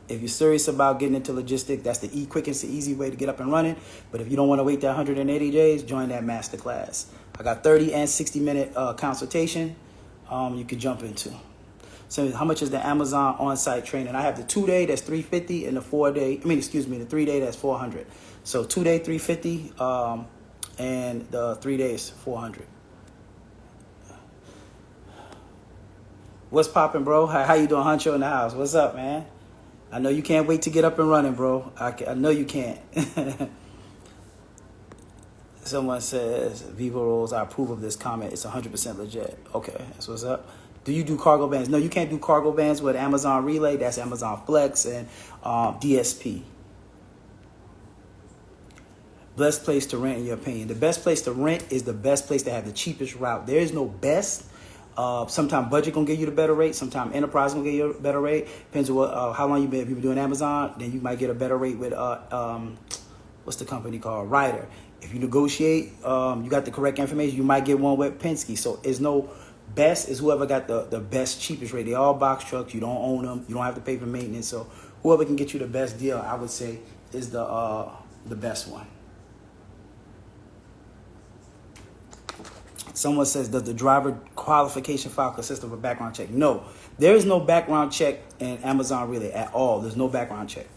if you're serious about getting into logistics, that's the quickest, the easy way to get up and running. But if you don't want to wait that 180 days, join that masterclass. I got 30 and 60-minute consultation you could jump into. So how much is the Amazon on-site training? I have the 2-day, that's $350, and the 4-day, the 3-day, that's $400. So 2-day, $350, and the 3 days, $400. What's poppin', bro? How you doing, Huncho in the house? What's up, man? I know you can't wait to get up and running, bro. I know you can't. Someone says, Viva Rolls, I approve of this comment. It's 100% legit. Okay, that's what's up. Do you do cargo bands? No, you can't do cargo bands with Amazon Relay. That's Amazon Flex and DSP. Best place to rent, in your opinion? The best place to rent is the best place to have the cheapest route. There is no best. Sometimes budget gonna give you the better rate. Sometimes enterprise gonna give you a better rate. Depends on what, how long you've been doing Amazon. Then you might get a better rate with what's the company called? Ryder. If you negotiate, you got the correct information, you might get one with Penske. So it's no best, is whoever got the best, cheapest rate. They all box trucks. You don't own them. You don't have to pay for maintenance. So whoever can get you the best deal, I would say, is the best one. Someone says, does the driver qualification file consist of a background check? No, there is no background check in Amazon Relay at all. There's no background check.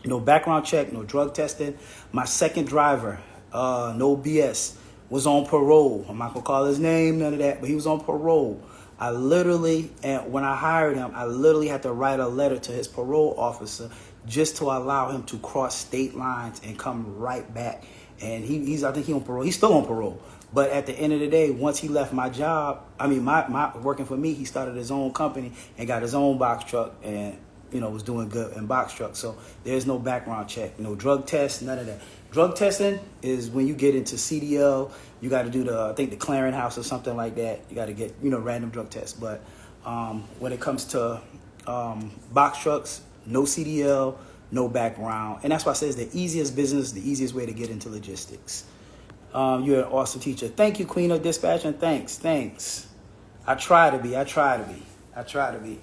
No background check, no drug testing. My second driver, no BS, was on parole. I'm not going to call his name, none of that, but he was on parole. I literally, and when I hired him, I literally had to write a letter to his parole officer just to allow him to cross state lines and come right back. And I think he's on parole. He's still on parole. But at the end of the day, once he left my job, my working for me, he started his own company and got his own box truck and, was doing good in box truck. So there's no background check, no drug test, none of that. Drug testing is when you get into CDL, you got to do the clearinghouse or something like that. You got to get, random drug tests. But when it comes to box trucks, no CDL, no background. And that's why I say it's the easiest business, the easiest way to get into logistics. You're an awesome teacher. Thank you, Queen of Dispatch, and thanks. I try to be.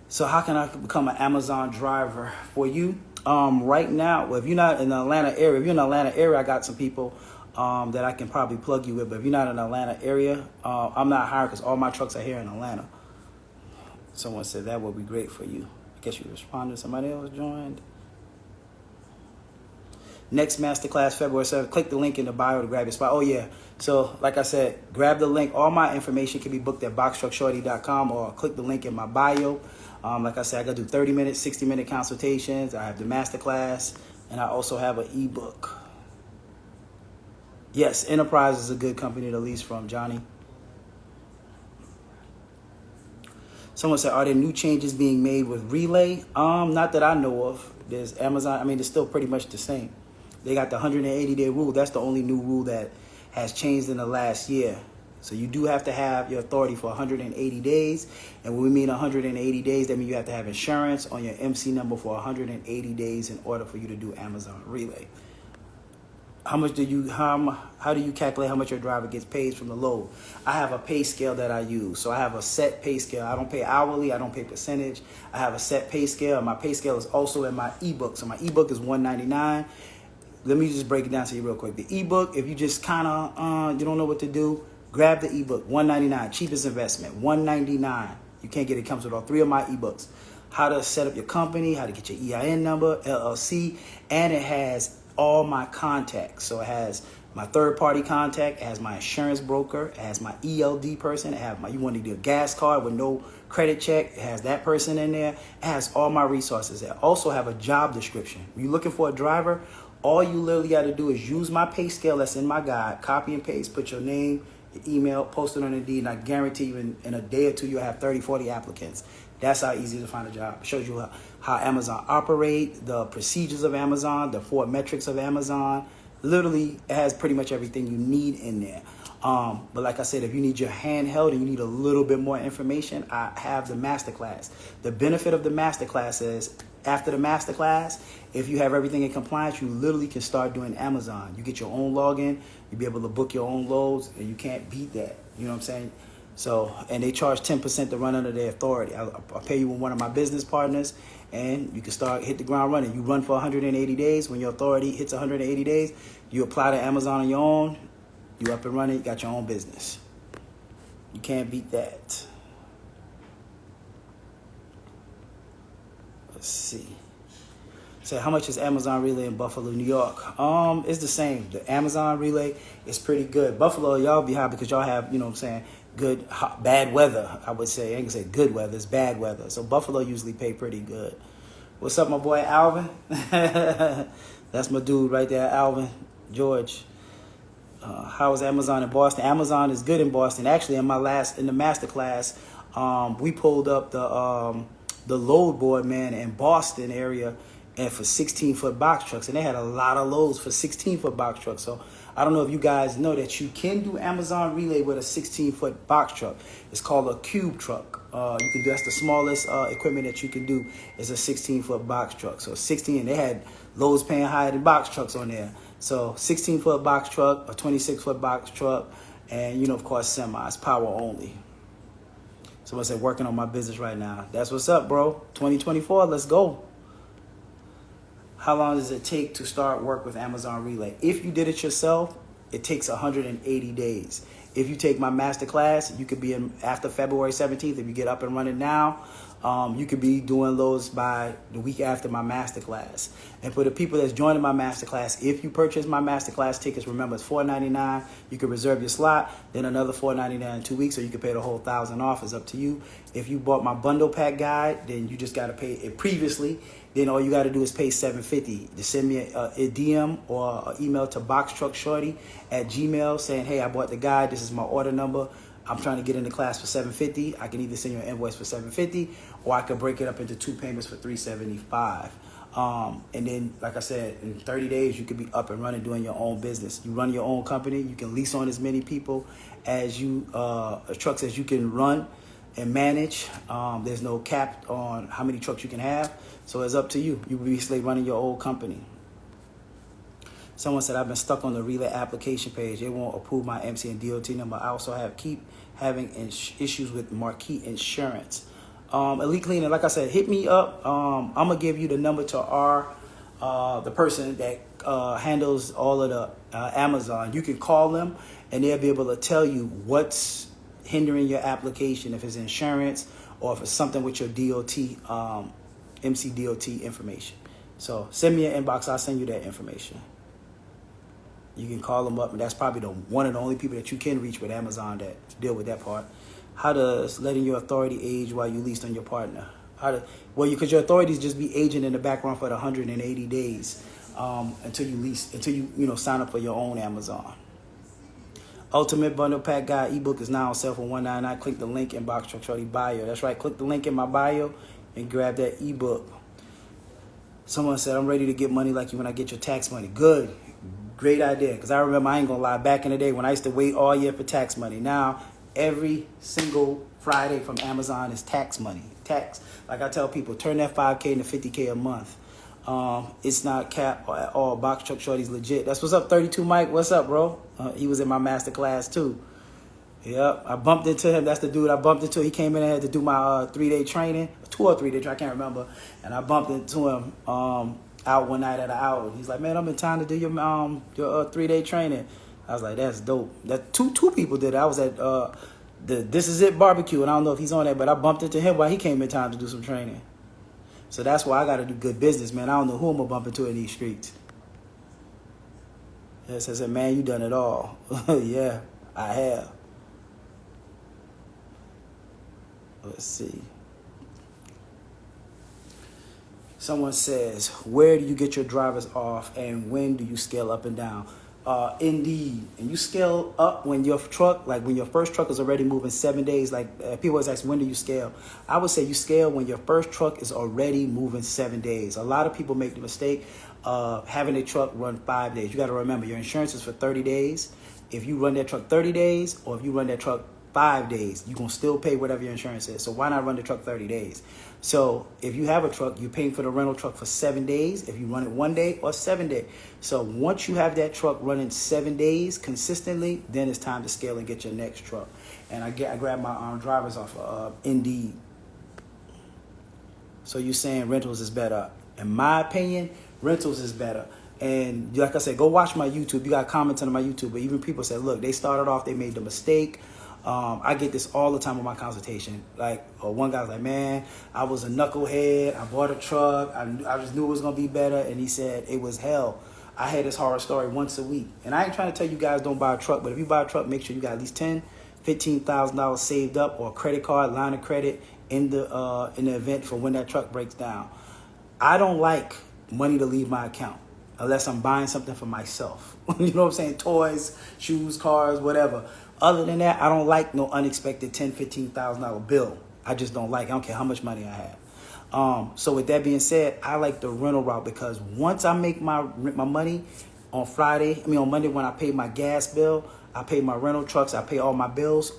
So how can I become an Amazon driver for you? Right now, well, if you're not in the Atlanta area, I got some people that I can probably plug you with. But if you're not in the Atlanta area, I'm not hiring because all my trucks are here in Atlanta. Someone said that would be great for you. I guess you responded. Somebody else joined. Next masterclass, February 7th. Click the link in the bio to grab your spot. Oh, yeah. So, like I said, grab the link. All my information can be booked at boxtruckshorty.com or click the link in my bio. Like I said, I got to do 30-minute, 60-minute consultations. I have the masterclass. And I also have an ebook. Yes, Enterprise is a good company to lease from, Johnny. Someone said, are there new changes being made with Relay? Not that I know of. There's Amazon. I mean, it's still pretty much the same. They got the 180-day rule. That's the only new rule that has changed in the last year. So you do have to have your authority for 180 days. And when we mean 180 days, that means you have to have insurance on your MC number for 180 days in order for you to do Amazon Relay. How do you calculate how much your driver gets paid from the load? I have a pay scale that I use. So I have a set pay scale. I don't pay hourly. I don't pay percentage. I have a set pay scale. My pay scale is also in my ebook. So my ebook is $199. Let me just break it down to you real quick. The ebook, if you just kind of you don't know what to do, grab the ebook. $199, cheapest investment. $199. You can't get it. It comes with all three of my ebooks. How to set up your company, how to get your EIN number, LLC, and it has all my contacts. So it has my third-party contact, it has my insurance broker, it has my ELD person, it has you want to do a gas card with no credit check, it has that person in there. It has all my resources. I also have a job description. When you're looking for a driver, all you literally got to do is use my pay scale that's in my guide, copy and paste, put your name, your email, post it on Indeed, and I guarantee you in a day or two you'll have 30, 40 applicants. That's how easy to find a job. It shows you how Amazon operate, the procedures of Amazon, the 4 metrics of Amazon. Literally, it has pretty much everything you need in there. But like I said, if you need your handheld and you need a little bit more information, I have the masterclass. The benefit of the masterclass is after the masterclass, if you have everything in compliance, you literally can start doing Amazon. You get your own login, you'll be able to book your own loads, and you can't beat that. You know what I'm saying? So, and they charge 10% to run under their authority. I'll pay you with one of my business partners, and you can hit the ground running. You run for 180 days. When your authority hits 180 days, you apply to Amazon on your own. You up and running, you got your own business. You can't beat that. Let's see. So how much is Amazon Relay in Buffalo, New York? It's the same. The Amazon Relay is pretty good. Buffalo, y'all be high because y'all have, you know what I'm saying, good, hot, bad weather, I would say. I ain't gonna say good weather, it's bad weather. So Buffalo usually pay pretty good. What's up, my boy Alvin? That's my dude right there, Alvin George. How is Amazon in Boston? Amazon is good in Boston. Actually, in the master class, we pulled up the load board, man, in Boston area, and for 16-foot box trucks, and they had a lot of loads for 16-foot box trucks. So I don't know if you guys know that you can do Amazon Relay with a 16-foot box truck. It's called a cube truck. You can do, that's the smallest equipment that you can do is a 16-foot box truck. So 16, they had loads paying higher than box trucks on there. So 16-foot box truck, a 26-foot box truck, and, you know, of course, semis, power only. Someone said, working on my business right now. That's what's up, bro. 2024, let's go. How long does it take to start work with Amazon Relay? If you did it yourself, it takes 180 days. If you take my master class, you could be in after February 17th. If you get up and running now, you could be doing loads by the week after my master class. And for the people that's joining my master class, if you purchase my master class tickets, remember it's $499. You can reserve your slot, then another $499 in 2 weeks, or you can pay the whole $1,000 off. It's up to you. If you bought my bundle pack guide, then you just got to pay it previously. Then all you got to do is pay $750 to send me a DM or an email to boxtruckshorty@gmail saying, hey, I bought the guide. This is my order number. I'm trying to get into class for $750. I can either send you an invoice for $750 or I could break it up into 2 payments for $375. And then, like I said, in 30 days, you could be up and running doing your own business. You run your own company. You can lease on as many people as trucks as you can run and manage. There's no cap on how many trucks you can have. So it's up to you. You basically running your own company. Someone said, I've been stuck on the Relay application page. They won't approve my MC and DOT number. I also keep having issues with Marquis Insurance. Elite Cleaning, like I said, hit me up. I'm going to give you the number to the person that handles all of the Amazon. You can call them, and they'll be able to tell you what's hindering your application, if it's insurance or if it's something with your DOT, MC DOT information. So send me an inbox. I'll send you that information. You can call them up, and that's probably one of the only people that you can reach with Amazon that deal with that part. How does letting your authority age while you leased on your partner? Because your authorities just be aging in the background for the 180 days. until you sign up for your own Amazon. Ultimate Bundle Pack Guide ebook is now on sale for $199. Click the link in Box Truck Shorty bio. That's right. Click the link in my bio and grab that ebook. Someone said, I'm ready to get money like you when I get your tax money. Good. Great idea. Because I remember, I ain't going to lie, back in the day when I used to wait all year for tax money. Now, every single Friday from Amazon is tax money. Tax. Like I tell people, turn that 5K into 50K a month. It's not cap at all. Box Truck Shorty's legit. That's what's up, 32 Mike. What's up, bro? He was in my master class too. Yep, I bumped into him. That's the dude I bumped into. He came in and had to do my 3-day training, 2 or 3 day training, I can't remember. And I bumped into him out one night at an hour. He's like, man, I'm in town to do your 3-day training. I was like, that's dope. That two people did it. I was at the This Is It barbecue, and I don't know if he's on there, but I bumped into him while he came in town to do some training. So that's why I got to do good business, man. I don't know who I'm going to bump into in these streets. Yes, I said, man, you done it all. Yeah, I have. Let's see. Someone says, where do you get your drivers off and when do you scale up and down? Indeed. And you scale up when your truck, like when your first truck is already moving 7 days. Like people always ask, when do you scale? I would say you scale when your first truck is already moving 7 days. A lot of people make the mistake of having a truck run 5 days. You got to remember, your insurance is for 30 days. If you run that truck 30 days or if you run that truck 5 days, you're going to still pay whatever your insurance is. So why not run the truck 30 days? So if you have a truck, you're paying for the rental truck for 7 days. If you run it 1 day or 7 days. So once you have that truck running 7 days consistently, then it's time to scale and get your next truck. And I grab my drivers off of Indeed. So you're saying rentals is better. In my opinion, rentals is better. And like I said, go watch my YouTube. You got comments on my YouTube. But even people say, look, they started off, they made the mistake. I get this all the time with my consultation. Like one guy was like, man, I was a knucklehead. I bought a truck. I just knew it was going to be better. And he said it was hell. I had this horror story once a week. And I ain't trying to tell you guys don't buy a truck. But if you buy a truck, make sure you got at least $10,000, $15,000 saved up or a credit card, line of credit in the event for when that truck breaks down. I don't like money to leave my account unless I'm buying something for myself. You know what I'm saying? Toys, shoes, cars, whatever. Other than that, I don't like no unexpected $10,000, $15,000 bill. I just don't like it. I don't care how much money I have. So with that being said, I like the rental route because once I make my money on Monday when I pay my gas bill, I pay my rental trucks, I pay all my bills.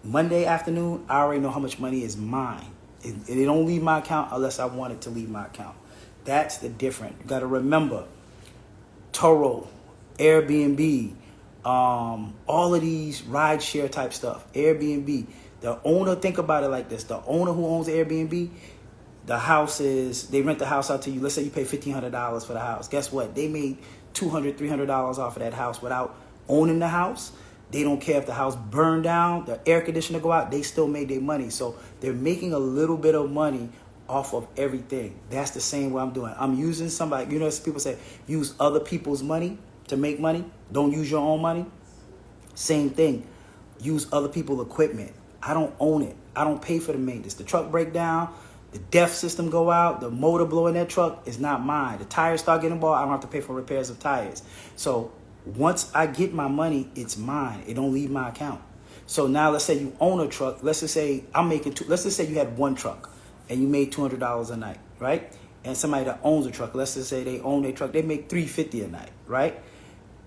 Monday afternoon, I already know how much money is mine. It don't leave my account unless I want it to leave my account. That's the difference. You got to remember, Turo, Airbnb, all of these ride share type stuff, Airbnb, the owner, think about it like this. The owner who owns Airbnb, they rent the house out to you. Let's say you pay $1,500 for the house. Guess what? They made $200, $300 off of that house without owning the house. They don't care if the house burned down, the air conditioner go out, they still made their money. So they're making a little bit of money off of everything. That's the same way I'm doing. I'm using somebody, people say, use other people's money to make money. Don't use your own money. Same thing. Use other people's equipment. I don't own it. I don't pay for the maintenance. The truck break down, the DEF system go out, the motor blow in that truck is not mine. The tires start getting bought, I don't have to pay for repairs of tires. So once I get my money, it's mine. It don't leave my account. So now let's say you own a truck. Let's just say let's just say you had one truck and you made $200 a night, right? And somebody that owns a truck, let's just say they own their truck, they make $350 a night, right?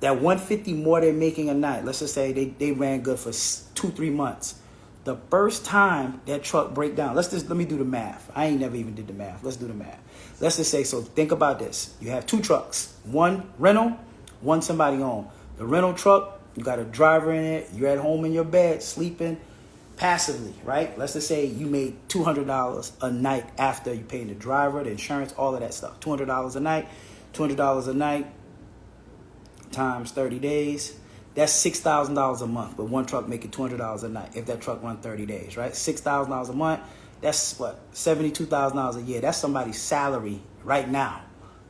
That $150 more they're making a night, let's just say they ran good for 2-3 months. The first time that truck break down, let me do the math. I ain't never even did the math. Let's do the math. Let's just say, so think about this. You have 2 trucks, one rental, one somebody own. The rental truck, you got a driver in it. You're at home in your bed, sleeping passively, right? Let's just say you made $200 a night after you paid the driver, the insurance, all of that stuff. $200 a night, $200 a night times 30 days. That's $6,000 a month, but one truck making $200 a night if that truck run 30 days, right? $6,000 a month, that's what, $72,000 a year. That's somebody's salary right now.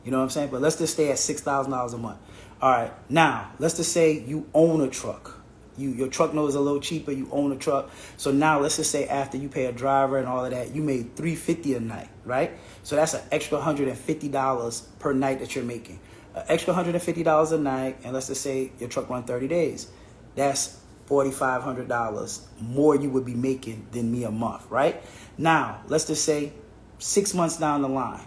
You know what I'm saying? But let's just stay at $6,000 a month. All right, now, let's just say you own a truck. Your truck note is a little cheaper, you own a truck. So now let's just say after you pay a driver and all of that, you made $350 a night, right? So that's an extra $150 per night that you're making. an extra $150 a night, and let's just say your truck run 30 days. That's $4,500 more you would be making than me a month, right? Now, let's just say 6 months down the line,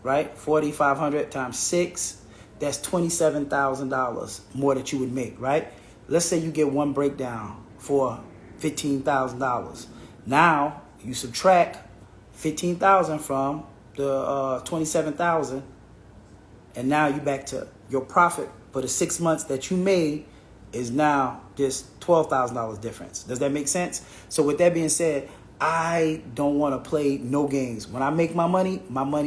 right? 4,500 times 6, that's $27,000 more that you would make, right? Let's say you get one breakdown for $15,000. Now you subtract 15,000 from the 27,000, and now you back to your profit for the 6 months that you made is now just $12,000 difference. Does that make sense? So with that being said, I don't want to play no games. When I make my money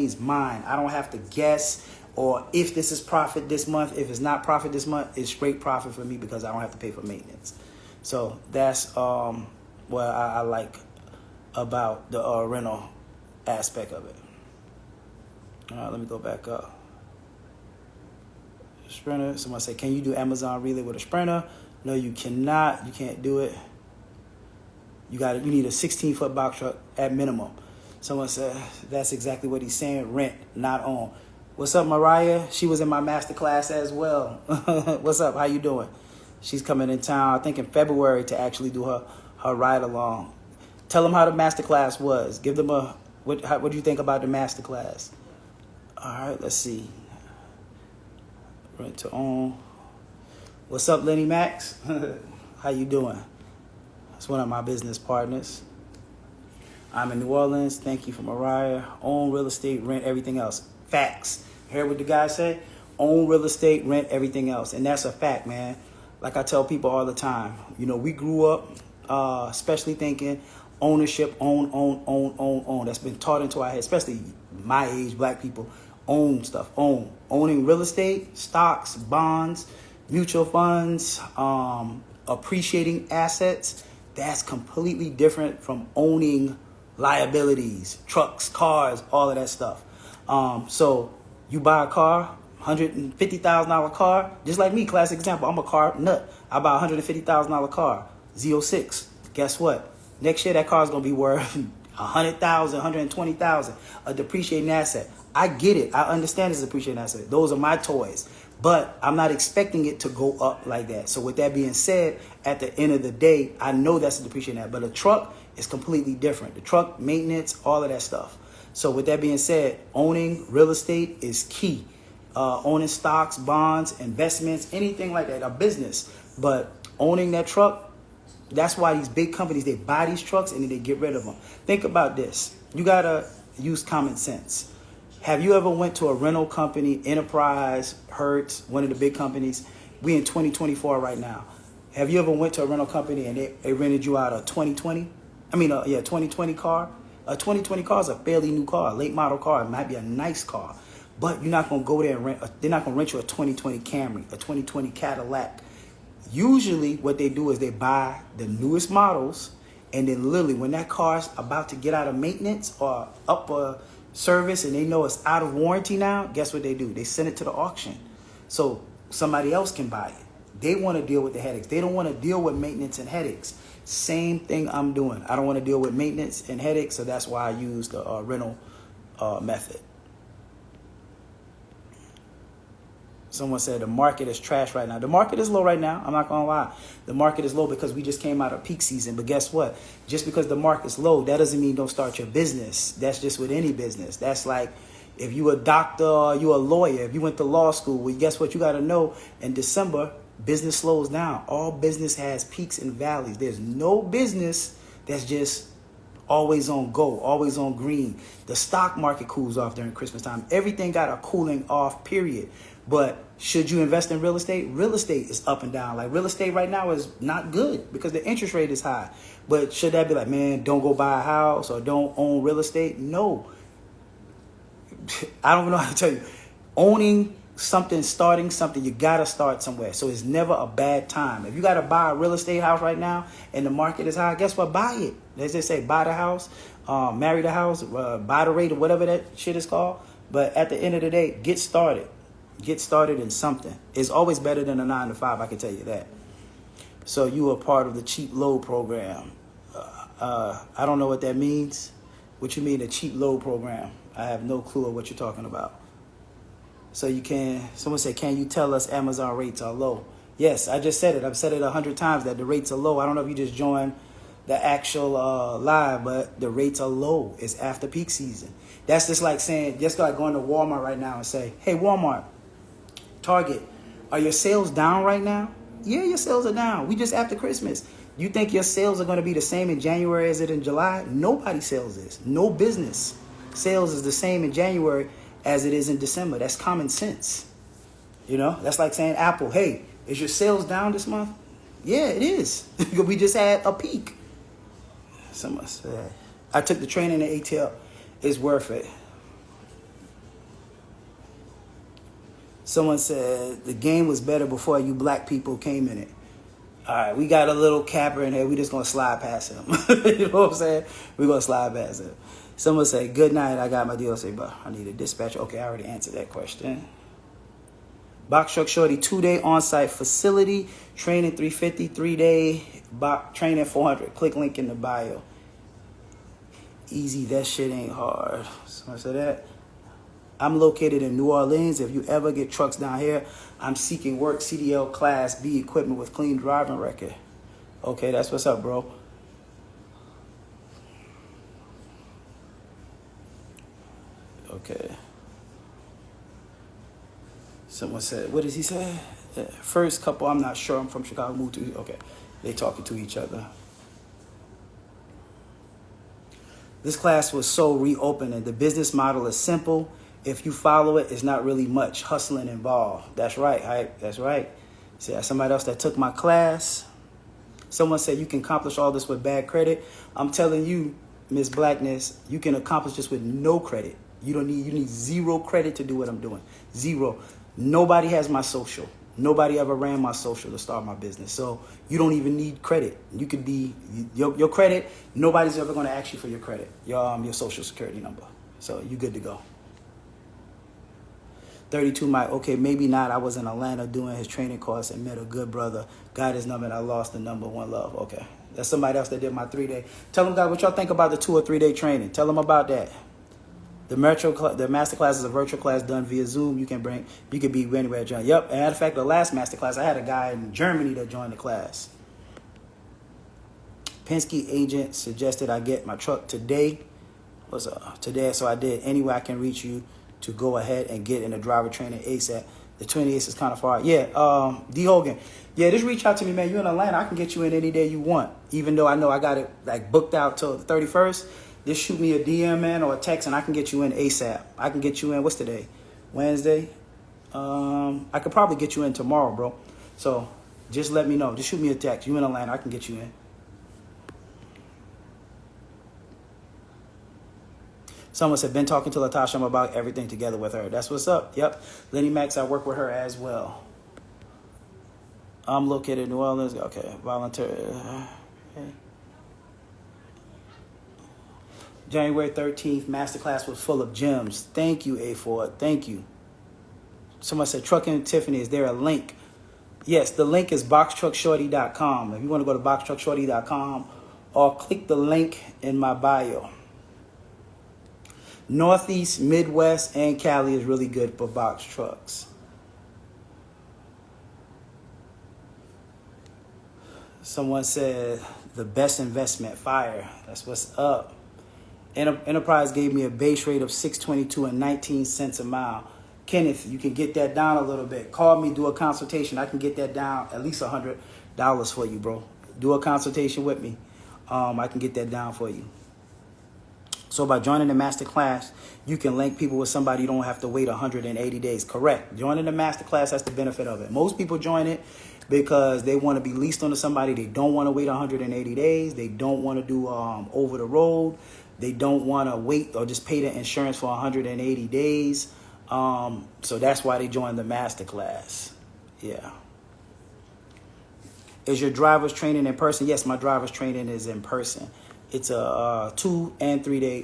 is mine. I don't have to guess or if this is profit this month. If it's not profit this month, it's straight profit for me because I don't have to pay for maintenance. So that's what I like about the rental aspect of it. All right, let me go back up. Sprinter. Someone say, can you do Amazon Relay with a Sprinter? No, you cannot. You can't do it. You need a 16-foot box truck at minimum. Someone said, that's exactly what he's saying. Rent, not own. What's up, Mariah? She was in my master class as well. What's up? How you doing? She's coming in town, I think in February, to actually do her ride along. Tell them how the master class was. Give them what do you think about the master class? All right, let's see. Rent to own. What's up, Lenny Max? How you doing? That's one of my business partners. I'm in New Orleans. Thank you for Mariah. Own real estate, rent everything else. Facts. Hear what the guy said? Own real estate, rent everything else. And that's a fact, man. Like I tell people all the time, we grew up especially thinking ownership, own. That's been taught into our head, especially my age, black people. Own stuff, owning real estate, stocks, bonds, mutual funds, appreciating assets. That's completely different from owning liabilities, trucks, cars, all of that stuff. So you buy a car, $150,000 car, just like me, classic example. I'm a car nut. I buy a $150,000 car, Z06. Guess what? Next year that car is gonna be worth $100,000, $120,000, a depreciating asset. I get it. I understand it's a depreciating asset. Those are my toys. But I'm not expecting it to go up like that. So with that being said, at the end of the day, I know that's a depreciating asset. But a truck is completely different. The truck, maintenance, all of that stuff. So with that being said, owning real estate is key. Owning stocks, bonds, investments, anything like that, a business. But owning that truck, that's why these big companies, they buy these trucks and then they get rid of them. Think about this. You got to use common sense. Have you ever went to a rental company, Enterprise, Hertz, one of the big companies? We in 2024 right now. Have you ever went to a rental company and they rented you out a 2020? 2020 car. A 2020 car is a fairly new car, a late model car. It might be a nice car, but you're not going to go there and they're not going to rent you a 2020 Camry, a 2020 Cadillac. Usually what they do is they buy the newest models, and then literally when that car's about to get out of maintenance or up for service and they know it's out of warranty now, guess what they do? They send it to the auction so somebody else can buy it. They want to deal with the headaches. They don't want to deal with maintenance and headaches. Same thing I'm doing. I don't want to deal with maintenance and headaches, so that's why I use the rental method. Someone said the market is trash right now. The market is low right now. I'm not going to lie. The market is low because we just came out of peak season. But guess what? Just because the market's low, that doesn't mean don't start your business. That's just with any business. That's like if you a doctor, you a lawyer, if you went to law school, well, guess what? You got to know in December, business slows down. All business has peaks and valleys. There's no business that's just always on go, always on green. The stock market cools off during Christmas time. Everything got a cooling off period. But should you invest in real estate? Real estate is up and down. Like real estate right now is not good because the interest rate is high. But should that be like, man, don't go buy a house or don't own real estate? No. I don't even know how to tell you. Owning something, starting something, you got to start somewhere. So it's never a bad time. If you got to buy a real estate house right now and the market is high, guess what? Buy it. They just say buy the house, marry the house, buy the rate or whatever that shit is called. But at the end of the day, get started. Get started in something. It's always better than a 9-to-5, I can tell you that. So you are part of the cheap load program. I don't know what that means. What you mean a cheap load program? I have no clue of what you're talking about. So you can, someone said, can you tell us Amazon rates are low? Yes, I just said it. I've said it 100 times that the rates are low. I don't know if you just joined the actual live, but the rates are low. It's after peak season. That's just like saying, just like going to Walmart right now and say, hey, Walmart, Target, are your sales down right now? Yeah, your sales are down. We just after Christmas. You think your sales are going to be the same in January as it in July? Nobody sales is. No business sales is the same in January as it is in December. That's common sense. You know, that's like saying Apple, hey, is your sales down this month? Yeah, it is. We just had a peak. Someone said, I took the training at ATL. It's worth it. Someone said the game was better before you black people came in it. All right, we got a little capper in here. We just going to slide past him. You know what I'm saying? We're going to slide past him. Someone said, good night. I got my deal. Say, but I need a dispatch. Okay, I already answered that question. Box Truck Shorty, 2-day on-site facility. Training 350, 3-day. Training 400. Click link in the bio. Easy, that shit ain't hard. Someone said that. I'm located in New Orleans. If you ever get trucks down here, I'm seeking work, CDL Class B equipment with clean driving record. Okay, that's what's up, bro. Okay. Someone said, what does he say? First couple, I'm not sure. I'm from Chicago, moved to, okay. They talking to each other. This class was so reopening. The business model is simple. If you follow it, it's not really much hustling involved. That's right. That's right. See, that's somebody else that took my class. Someone said you can accomplish all this with bad credit. I'm telling you, Miss Blackness, you can accomplish this with no credit. You need zero credit to do what I'm doing. Zero. Nobody has my social. Nobody ever ran my social to start my business. So you don't even need credit. You could be your credit. Nobody's ever going to ask you for your credit, your social security number. So you good to go. 32 Mike, okay, maybe not. I was in Atlanta doing his training course and met a good brother. Got his number and I lost the number. One love. Okay. That's somebody else that did my 3-day. Tell them, guys, what y'all think about the 2 or 3-day training. Tell them about that. The master class is a virtual class done via Zoom. You could be anywhere, John. Yep. And in fact, the last master class, I had a guy in Germany that joined the class. Penske agent suggested I get my truck today. Today, so I did. Anyway, I can reach you to go ahead and get in the driver training ASAP. The 28th is kind of far. Yeah, D. Hogan. Yeah, just reach out to me, man. You're in Atlanta. I can get you in any day you want. Even though I know I got it like booked out till the 31st. Just shoot me a DM, man, or a text, and I can get you in ASAP. I can get you in, what's today? Wednesday? I could probably get you in tomorrow, bro. So just let me know. Just shoot me a text. You in Atlanta, I can get you in. Someone said, been talking to Latasha about everything together with her. That's what's up. Yep. Lenny Max, I work with her as well. I'm located in New Orleans. Okay. Volunteer. Okay. January 13th, masterclass was full of gems. Thank you, A Ford. Thank you. Someone said, Trucking Tiffany, is there a link? Yes, the link is boxtruckshorty.com. If you want to go to boxtruckshorty.com or click the link in my bio. Northeast, Midwest, and Cali is really good for box trucks. Someone said, the best investment, fire. That's what's up. Enterprise gave me a base rate of $6.22 and 19 cents a mile. Kenneth, you can get that down a little bit. Call me, do a consultation. I can get that down at least $100 for you, bro. Do a consultation with me. I can get that down for you. So by joining the master class, you can link people with somebody you don't have to wait 180 days. Correct. Joining the master class, that's the benefit of it. Most people join it because they want to be leased onto somebody. They don't want to wait 180 days. They don't want to do over the road. They don't want to wait or just pay the insurance for 180 days. So that's why they join the master class. Yeah. Is your driver's training in person? Yes, my driver's training is in person. It's a 2 and 3 day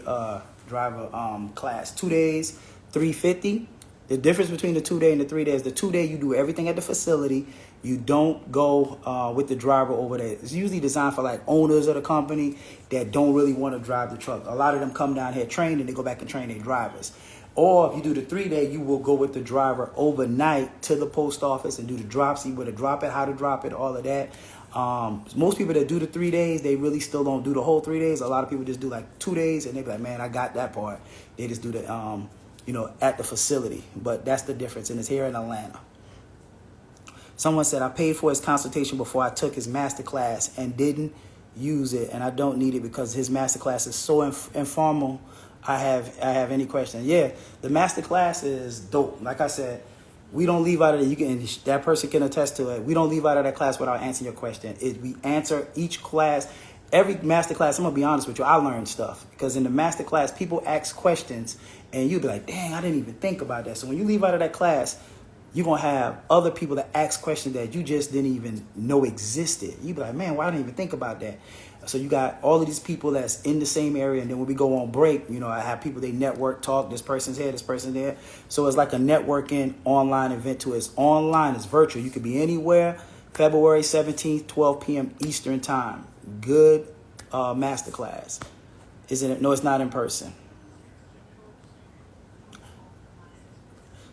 driver class. 2 days, $350. The difference between the 2 day and the 3 days, the 2 day you do everything at the facility. You don't go with the driver over there. It's usually designed for like owners of the company that don't really want to drive the truck. A lot of them come down here trained and they go back and train their drivers. Or if you do the 3-day, you will go with the driver overnight to the post office and do the drop, see where to drop it, how to drop it, all of that. Most people that do the 3 days, they really still don't do the whole 3 days. A lot of people just do like 2 days and they be like, man, I got that part. They just do the, at the facility. But that's the difference, and it's here in Atlanta. Someone said, I paid for his consultation before I took his master class and didn't use it, and I don't need it because his master class is so informal. I have any question. Yeah, the master class is dope. Like I said, we don't leave out of it. That person can attest to it. We don't leave out of that class without answering your question. We answer each class. Every master class, I'm going to be honest with you, I learned stuff. Because in the master class, people ask questions, and you be like, dang, I didn't even think about that. So when you leave out of that class, you're going to have other people that ask questions that you just didn't even know existed. You be like, man, why I didn't even think about that? So you got all of these people that's in the same area. And then when we go on break, I have people, they network, talk. This person's here, this person's there. So it's like a networking online event too. It's online, it's virtual. You could be anywhere. February 17th, 12 p.m. Eastern time. Good masterclass. Isn't it? No, it's not in person.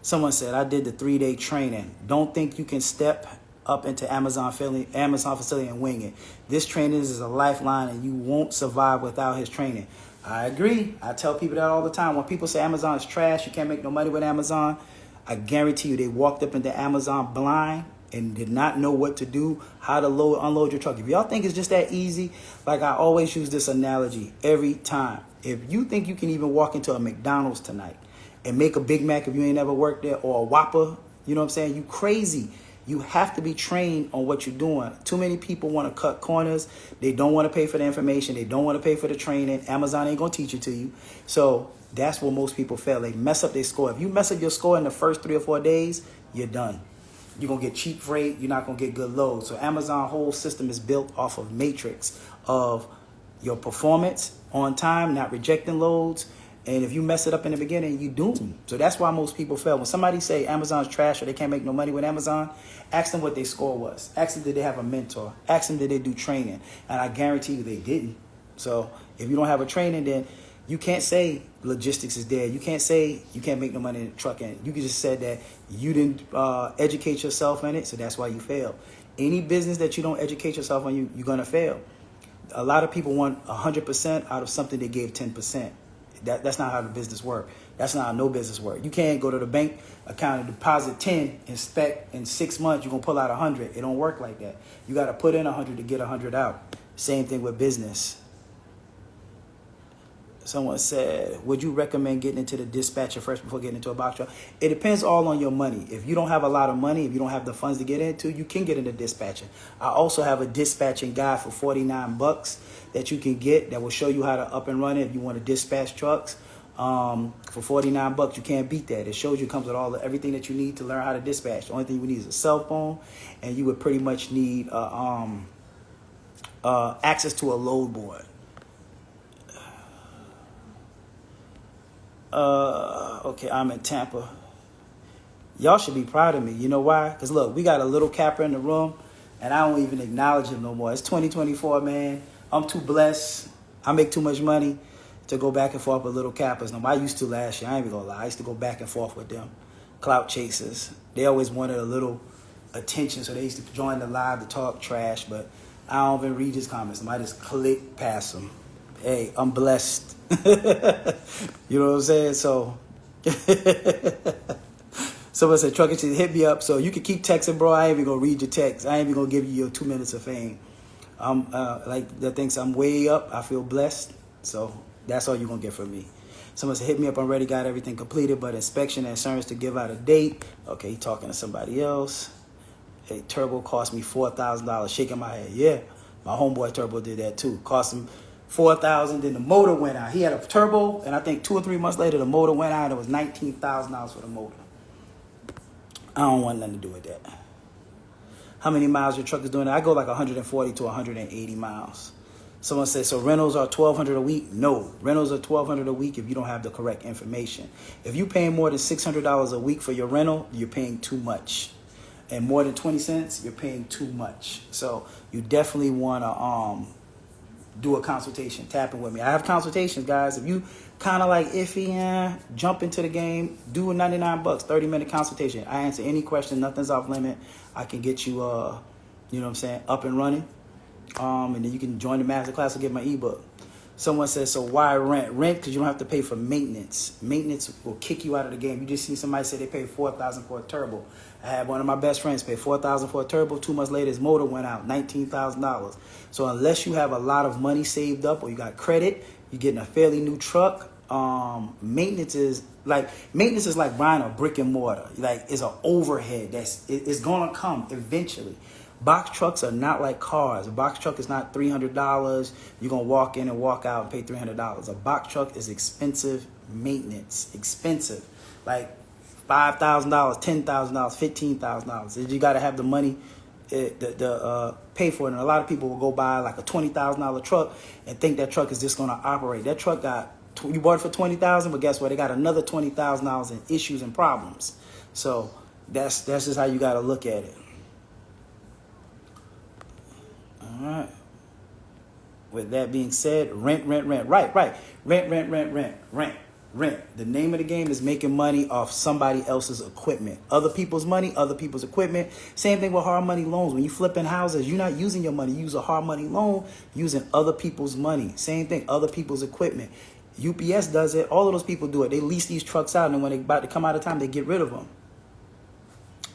Someone said, I did the 3-day training. Don't think you can step up into Amazon facility and wing it. This training is a lifeline and you won't survive without his training. I agree. I tell people that all the time. When people say Amazon is trash, you can't make no money with Amazon, I guarantee you they walked up into Amazon blind and did not know what to do, how to unload your truck. If y'all think it's just that easy, like I always use this analogy every time. If you think you can even walk into a McDonald's tonight and make a Big Mac if you ain't never worked there, or a Whopper, you know what I'm saying? You crazy. You have to be trained on what you're doing. Too many people want to cut corners. They don't want to pay for the information. They don't want to pay for the training. Amazon ain't going to teach it to you. So that's where most people fail. They mess up their score. If you mess up your score in the first 3 or 4 days, you're done. You're going to get cheap freight. You're not going to get good loads. So Amazon whole system is built off of matrix of your performance on time, not rejecting loads. And if you mess it up in the beginning, you doomed. So that's why most people fail. When somebody say Amazon's trash or they can't make no money with Amazon, ask them what their score was. Ask them, did they have a mentor? Ask them, did they do training? And I guarantee you they didn't. So if you don't have a training, then you can't say logistics is dead. You can't say you can't make no money in trucking. You just said that you didn't educate yourself in it, so that's why you failed. Any business that you don't educate yourself on, you're going to fail. A lot of people want 100% out of something they gave 10%. That's not how the business works. That's not how no business works. You can't go to the bank account and deposit 10 and expect in 6 months you're going to pull out 100. It don't work like that. You got to put in 100 to get 100 out. Same thing with business. Someone said, would you recommend getting into the dispatcher first before getting into a box truck? It depends all on your money. If you don't have a lot of money, if you don't have the funds to get into, you can get into dispatching. I also have a dispatching guide for $49 that you can get that will show you how to up and run it if you want to dispatch trucks. For $49, you can't beat that. It shows you, comes with everything that you need to learn how to dispatch. The only thing you need is a cell phone, and you would pretty much need access to a load board. Okay, I'm in Tampa. Y'all should be proud of me. You know why? Because look, we got a little capper in the room, and I don't even acknowledge him no more. It's 2024, man. I'm too blessed. I make too much money to go back and forth with little cappers. No, I used to last year. I ain't even gonna lie. I used to go back and forth with them. Clout chasers. They always wanted a little attention, so they used to join the live to talk trash, but I don't even read his comments. I just click past them. Hey, I'm blessed. You know what I'm saying? So someone said, Trucker, hit me up. So you can keep texting, bro. I ain't even gonna read your text. I ain't even gonna give you your 2 minutes of fame. Like that thinks I'm way up. I feel blessed. So that's all you're gonna get from me. Someone said, hit me up. I'm ready, got everything completed, but inspection and insurance to give out a date. Okay, he talking to somebody else. Hey, Turbo cost me $4,000. Shaking my head. Yeah, my homeboy Turbo did that too. Cost him $4,000. Then the motor went out. He had a turbo, and I think 2 or 3 months later, the motor went out. It was $19,000 for the motor. I don't want nothing to do with that. How many miles your truck is doing? I go like 140 to 180 miles. Someone said, so rentals are $1,200 a week? No, rentals are $1,200 a week if you don't have the correct information. If you're paying more than $600 a week for your rental, you're paying too much. And more than 20 cents, you're paying too much. So you definitely want to do a consultation, tapping with me. I have consultations, guys. If you kind of like iffy, jump into the game, do a 99 bucks, 30-minute consultation. I answer any question, nothing's off limit. I can get you, you know what I'm saying, up and running. And then you can join the masterclass or get my ebook. Someone says, so why rent? Rent because you don't have to pay for maintenance. Maintenance will kick you out of the game. You just see somebody say they paid $4,000 for a turbo. I had one of my best friends pay $4,000 for a turbo. 2 months later, his motor went out, $19,000. So unless you have a lot of money saved up or you got credit, you're getting a fairly new truck. Maintenance is like buying a brick and mortar. Like it's an overhead it's gonna come eventually. Box trucks are not like cars. A box truck is not $300. You're going to walk in and walk out and pay $300. A box truck is expensive maintenance. Expensive. Like $5,000, $10,000, $15,000. You got to have the money to pay for it. And a lot of people will go buy like a $20,000 truck and think that truck is just going to operate. That truck you bought it for $20,000, but guess what? They got another $20,000 in issues and problems. So that's just how you got to look at it. All right. With that being said, rent. Right. Rent. The name of the game is making money off somebody else's equipment. Other people's money, other people's equipment. Same thing with hard money loans. When you flipping houses, you're not using your money. You use a hard money loan using other people's money. Same thing, other people's equipment. UPS does it. All of those people do it. They lease these trucks out, and when they're about to come out of time, they get rid of them.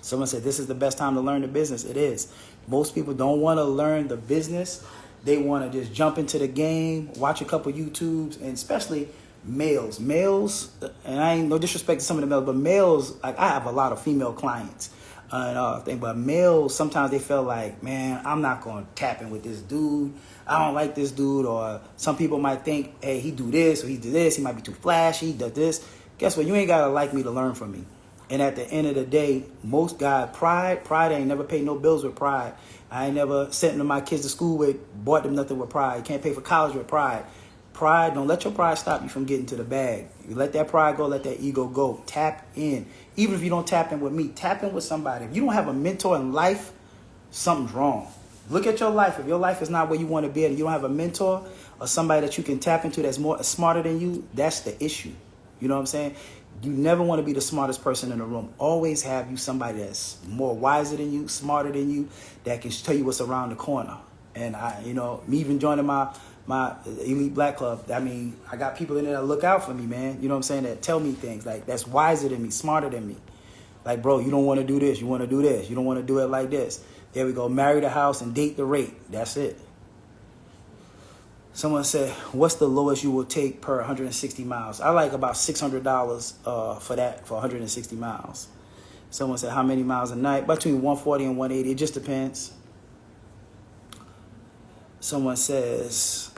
Someone said, this is the best time to learn the business. It is. Most people don't want to learn the business. They want to just jump into the game, watch a couple YouTubes, and especially males. Males, and I ain't no disrespect to some of the males, but males, like I have a lot of female clients. But males, sometimes they feel like, man, I'm not going to tap in with this dude. I don't like this dude. Or some people might think, hey, he do this or he do this. He might be too flashy. He does this. Guess what? You ain't got to like me to learn from me. And at the end of the day, most guys, pride ain't never paid no bills with pride. I ain't never sent my kids to school with, bought them nothing with pride. You can't pay for college with pride. Pride, don't let your pride stop you from getting to the bag. You let that pride go, let that ego go. Tap in. Even if you don't tap in with me, tap in with somebody. If you don't have a mentor in life, something's wrong. Look at your life. If your life is not where you want to be and you don't have a mentor or somebody that you can tap into that's more smarter than you, that's the issue. You know what I'm saying? You never want to be the smartest person in the room. Always have you somebody that's more wiser than you, smarter than you, that can tell you what's around the corner. And me even joining my Elite Black Club, I mean, I got people in there that look out for me, man. You know what I'm saying? That tell me things like that's wiser than me, smarter than me. Like, bro, you don't want to do this. You want to do this. You don't want to do it like this. There we go. Marry the house and date the rate. That's it. Someone said, what's the lowest you will take per 160 miles? I like about $600 for that, for 160 miles. Someone said, how many miles a night? Between 140 and 180. It just depends. Someone says,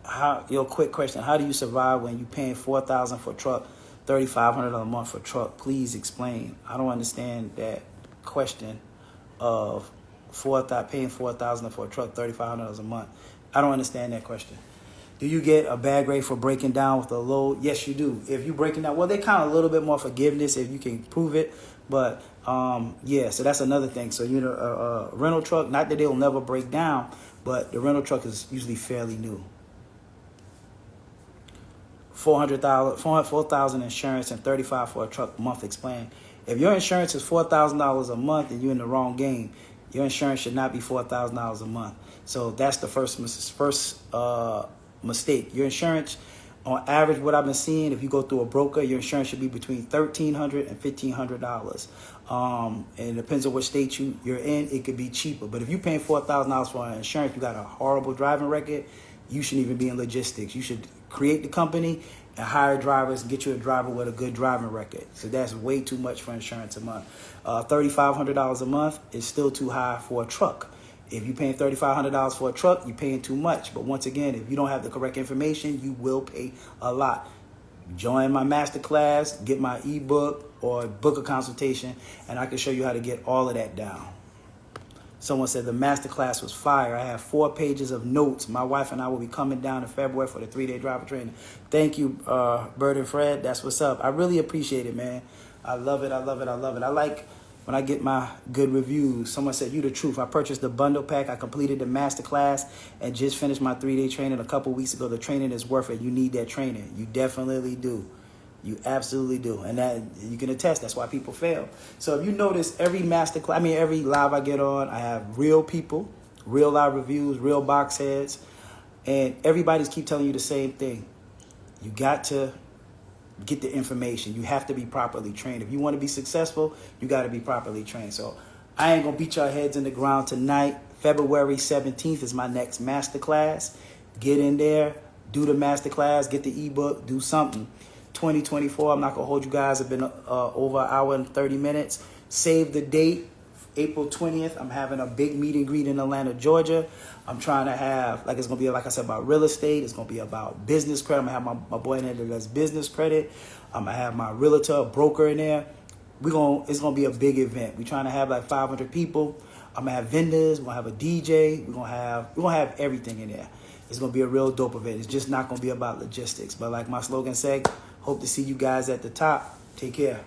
quick question. How do you survive when you paying $4,000 for a truck, $3,500 a month for a truck? Please explain. I don't understand that question of paying $4,000 for a truck, $3,500 a month. I don't understand that question. Do you get a bad grade for breaking down with a load? Yes, you do. If you breaking down, well, they count a little bit more forgiveness if you can prove it. But so that's another thing. So a rental truck, not that they'll never break down, but the rental truck is usually fairly new. $4,000 insurance and $35 for a truck month. Explain. If your insurance is $4,000 a month and you're in the wrong game, your insurance should not be $4,000 a month. So that's the first mistake. Your insurance, on average, what I've been seeing, if you go through a broker, your insurance should be between $1,300 and $1,500. And it depends on what state you're in. It could be cheaper. But if you're paying $4,000 for an insurance, you got a horrible driving record, you shouldn't even be in logistics. You should create the company and hire drivers and get you a driver with a good driving record. So that's way too much for insurance a month. $3,500 a month is still too high for a truck. If you're paying $3,500 for a truck, you're paying too much. But once again, if you don't have the correct information, you will pay a lot. Join my masterclass, get my ebook, or book a consultation, and I can show you how to get all of that down. Someone said the masterclass was fire. I have 4 pages of notes. My wife and I will be coming down in February for the 3-day driver training. Thank you, Bird and Fred. That's what's up. I really appreciate it, man. I love it. I like, when I get my good reviews. Someone said, "You the truth. I purchased the bundle pack. I completed the masterclass and just finished my 3-day training a couple weeks ago. The training is worth it. You need that training. You definitely do. You absolutely do. And that you can attest. That's why people fail. So if you notice, every masterclass, every live I get on, I have real people, real live reviews, real box heads, and everybody's keep telling you the same thing. You got to get the information. You have to be properly trained. If you want to be successful, you got to be properly trained. So I ain't going to beat your heads in the ground tonight. February 17th is my next masterclass. Get in there, do the masterclass, get the ebook, do something. 2024, I'm not going to hold you guys. It's been over an hour and 30 minutes. Save the date, April 20th. I'm having a big meet and greet in Atlanta, Georgia. I'm trying to have, it's going to be, like I said, about real estate. It's going to be about business credit. I'm going to have my boy in there that does business credit. I'm going to have my realtor, broker in there. It's going to be a big event. We're trying to have like 500 people. I'm going to have vendors. We're going to have a DJ. We're going to have everything in there. It's going to be a real dope event. It's just not going to be about logistics. But like my slogan said, hope to see you guys at the top. Take care.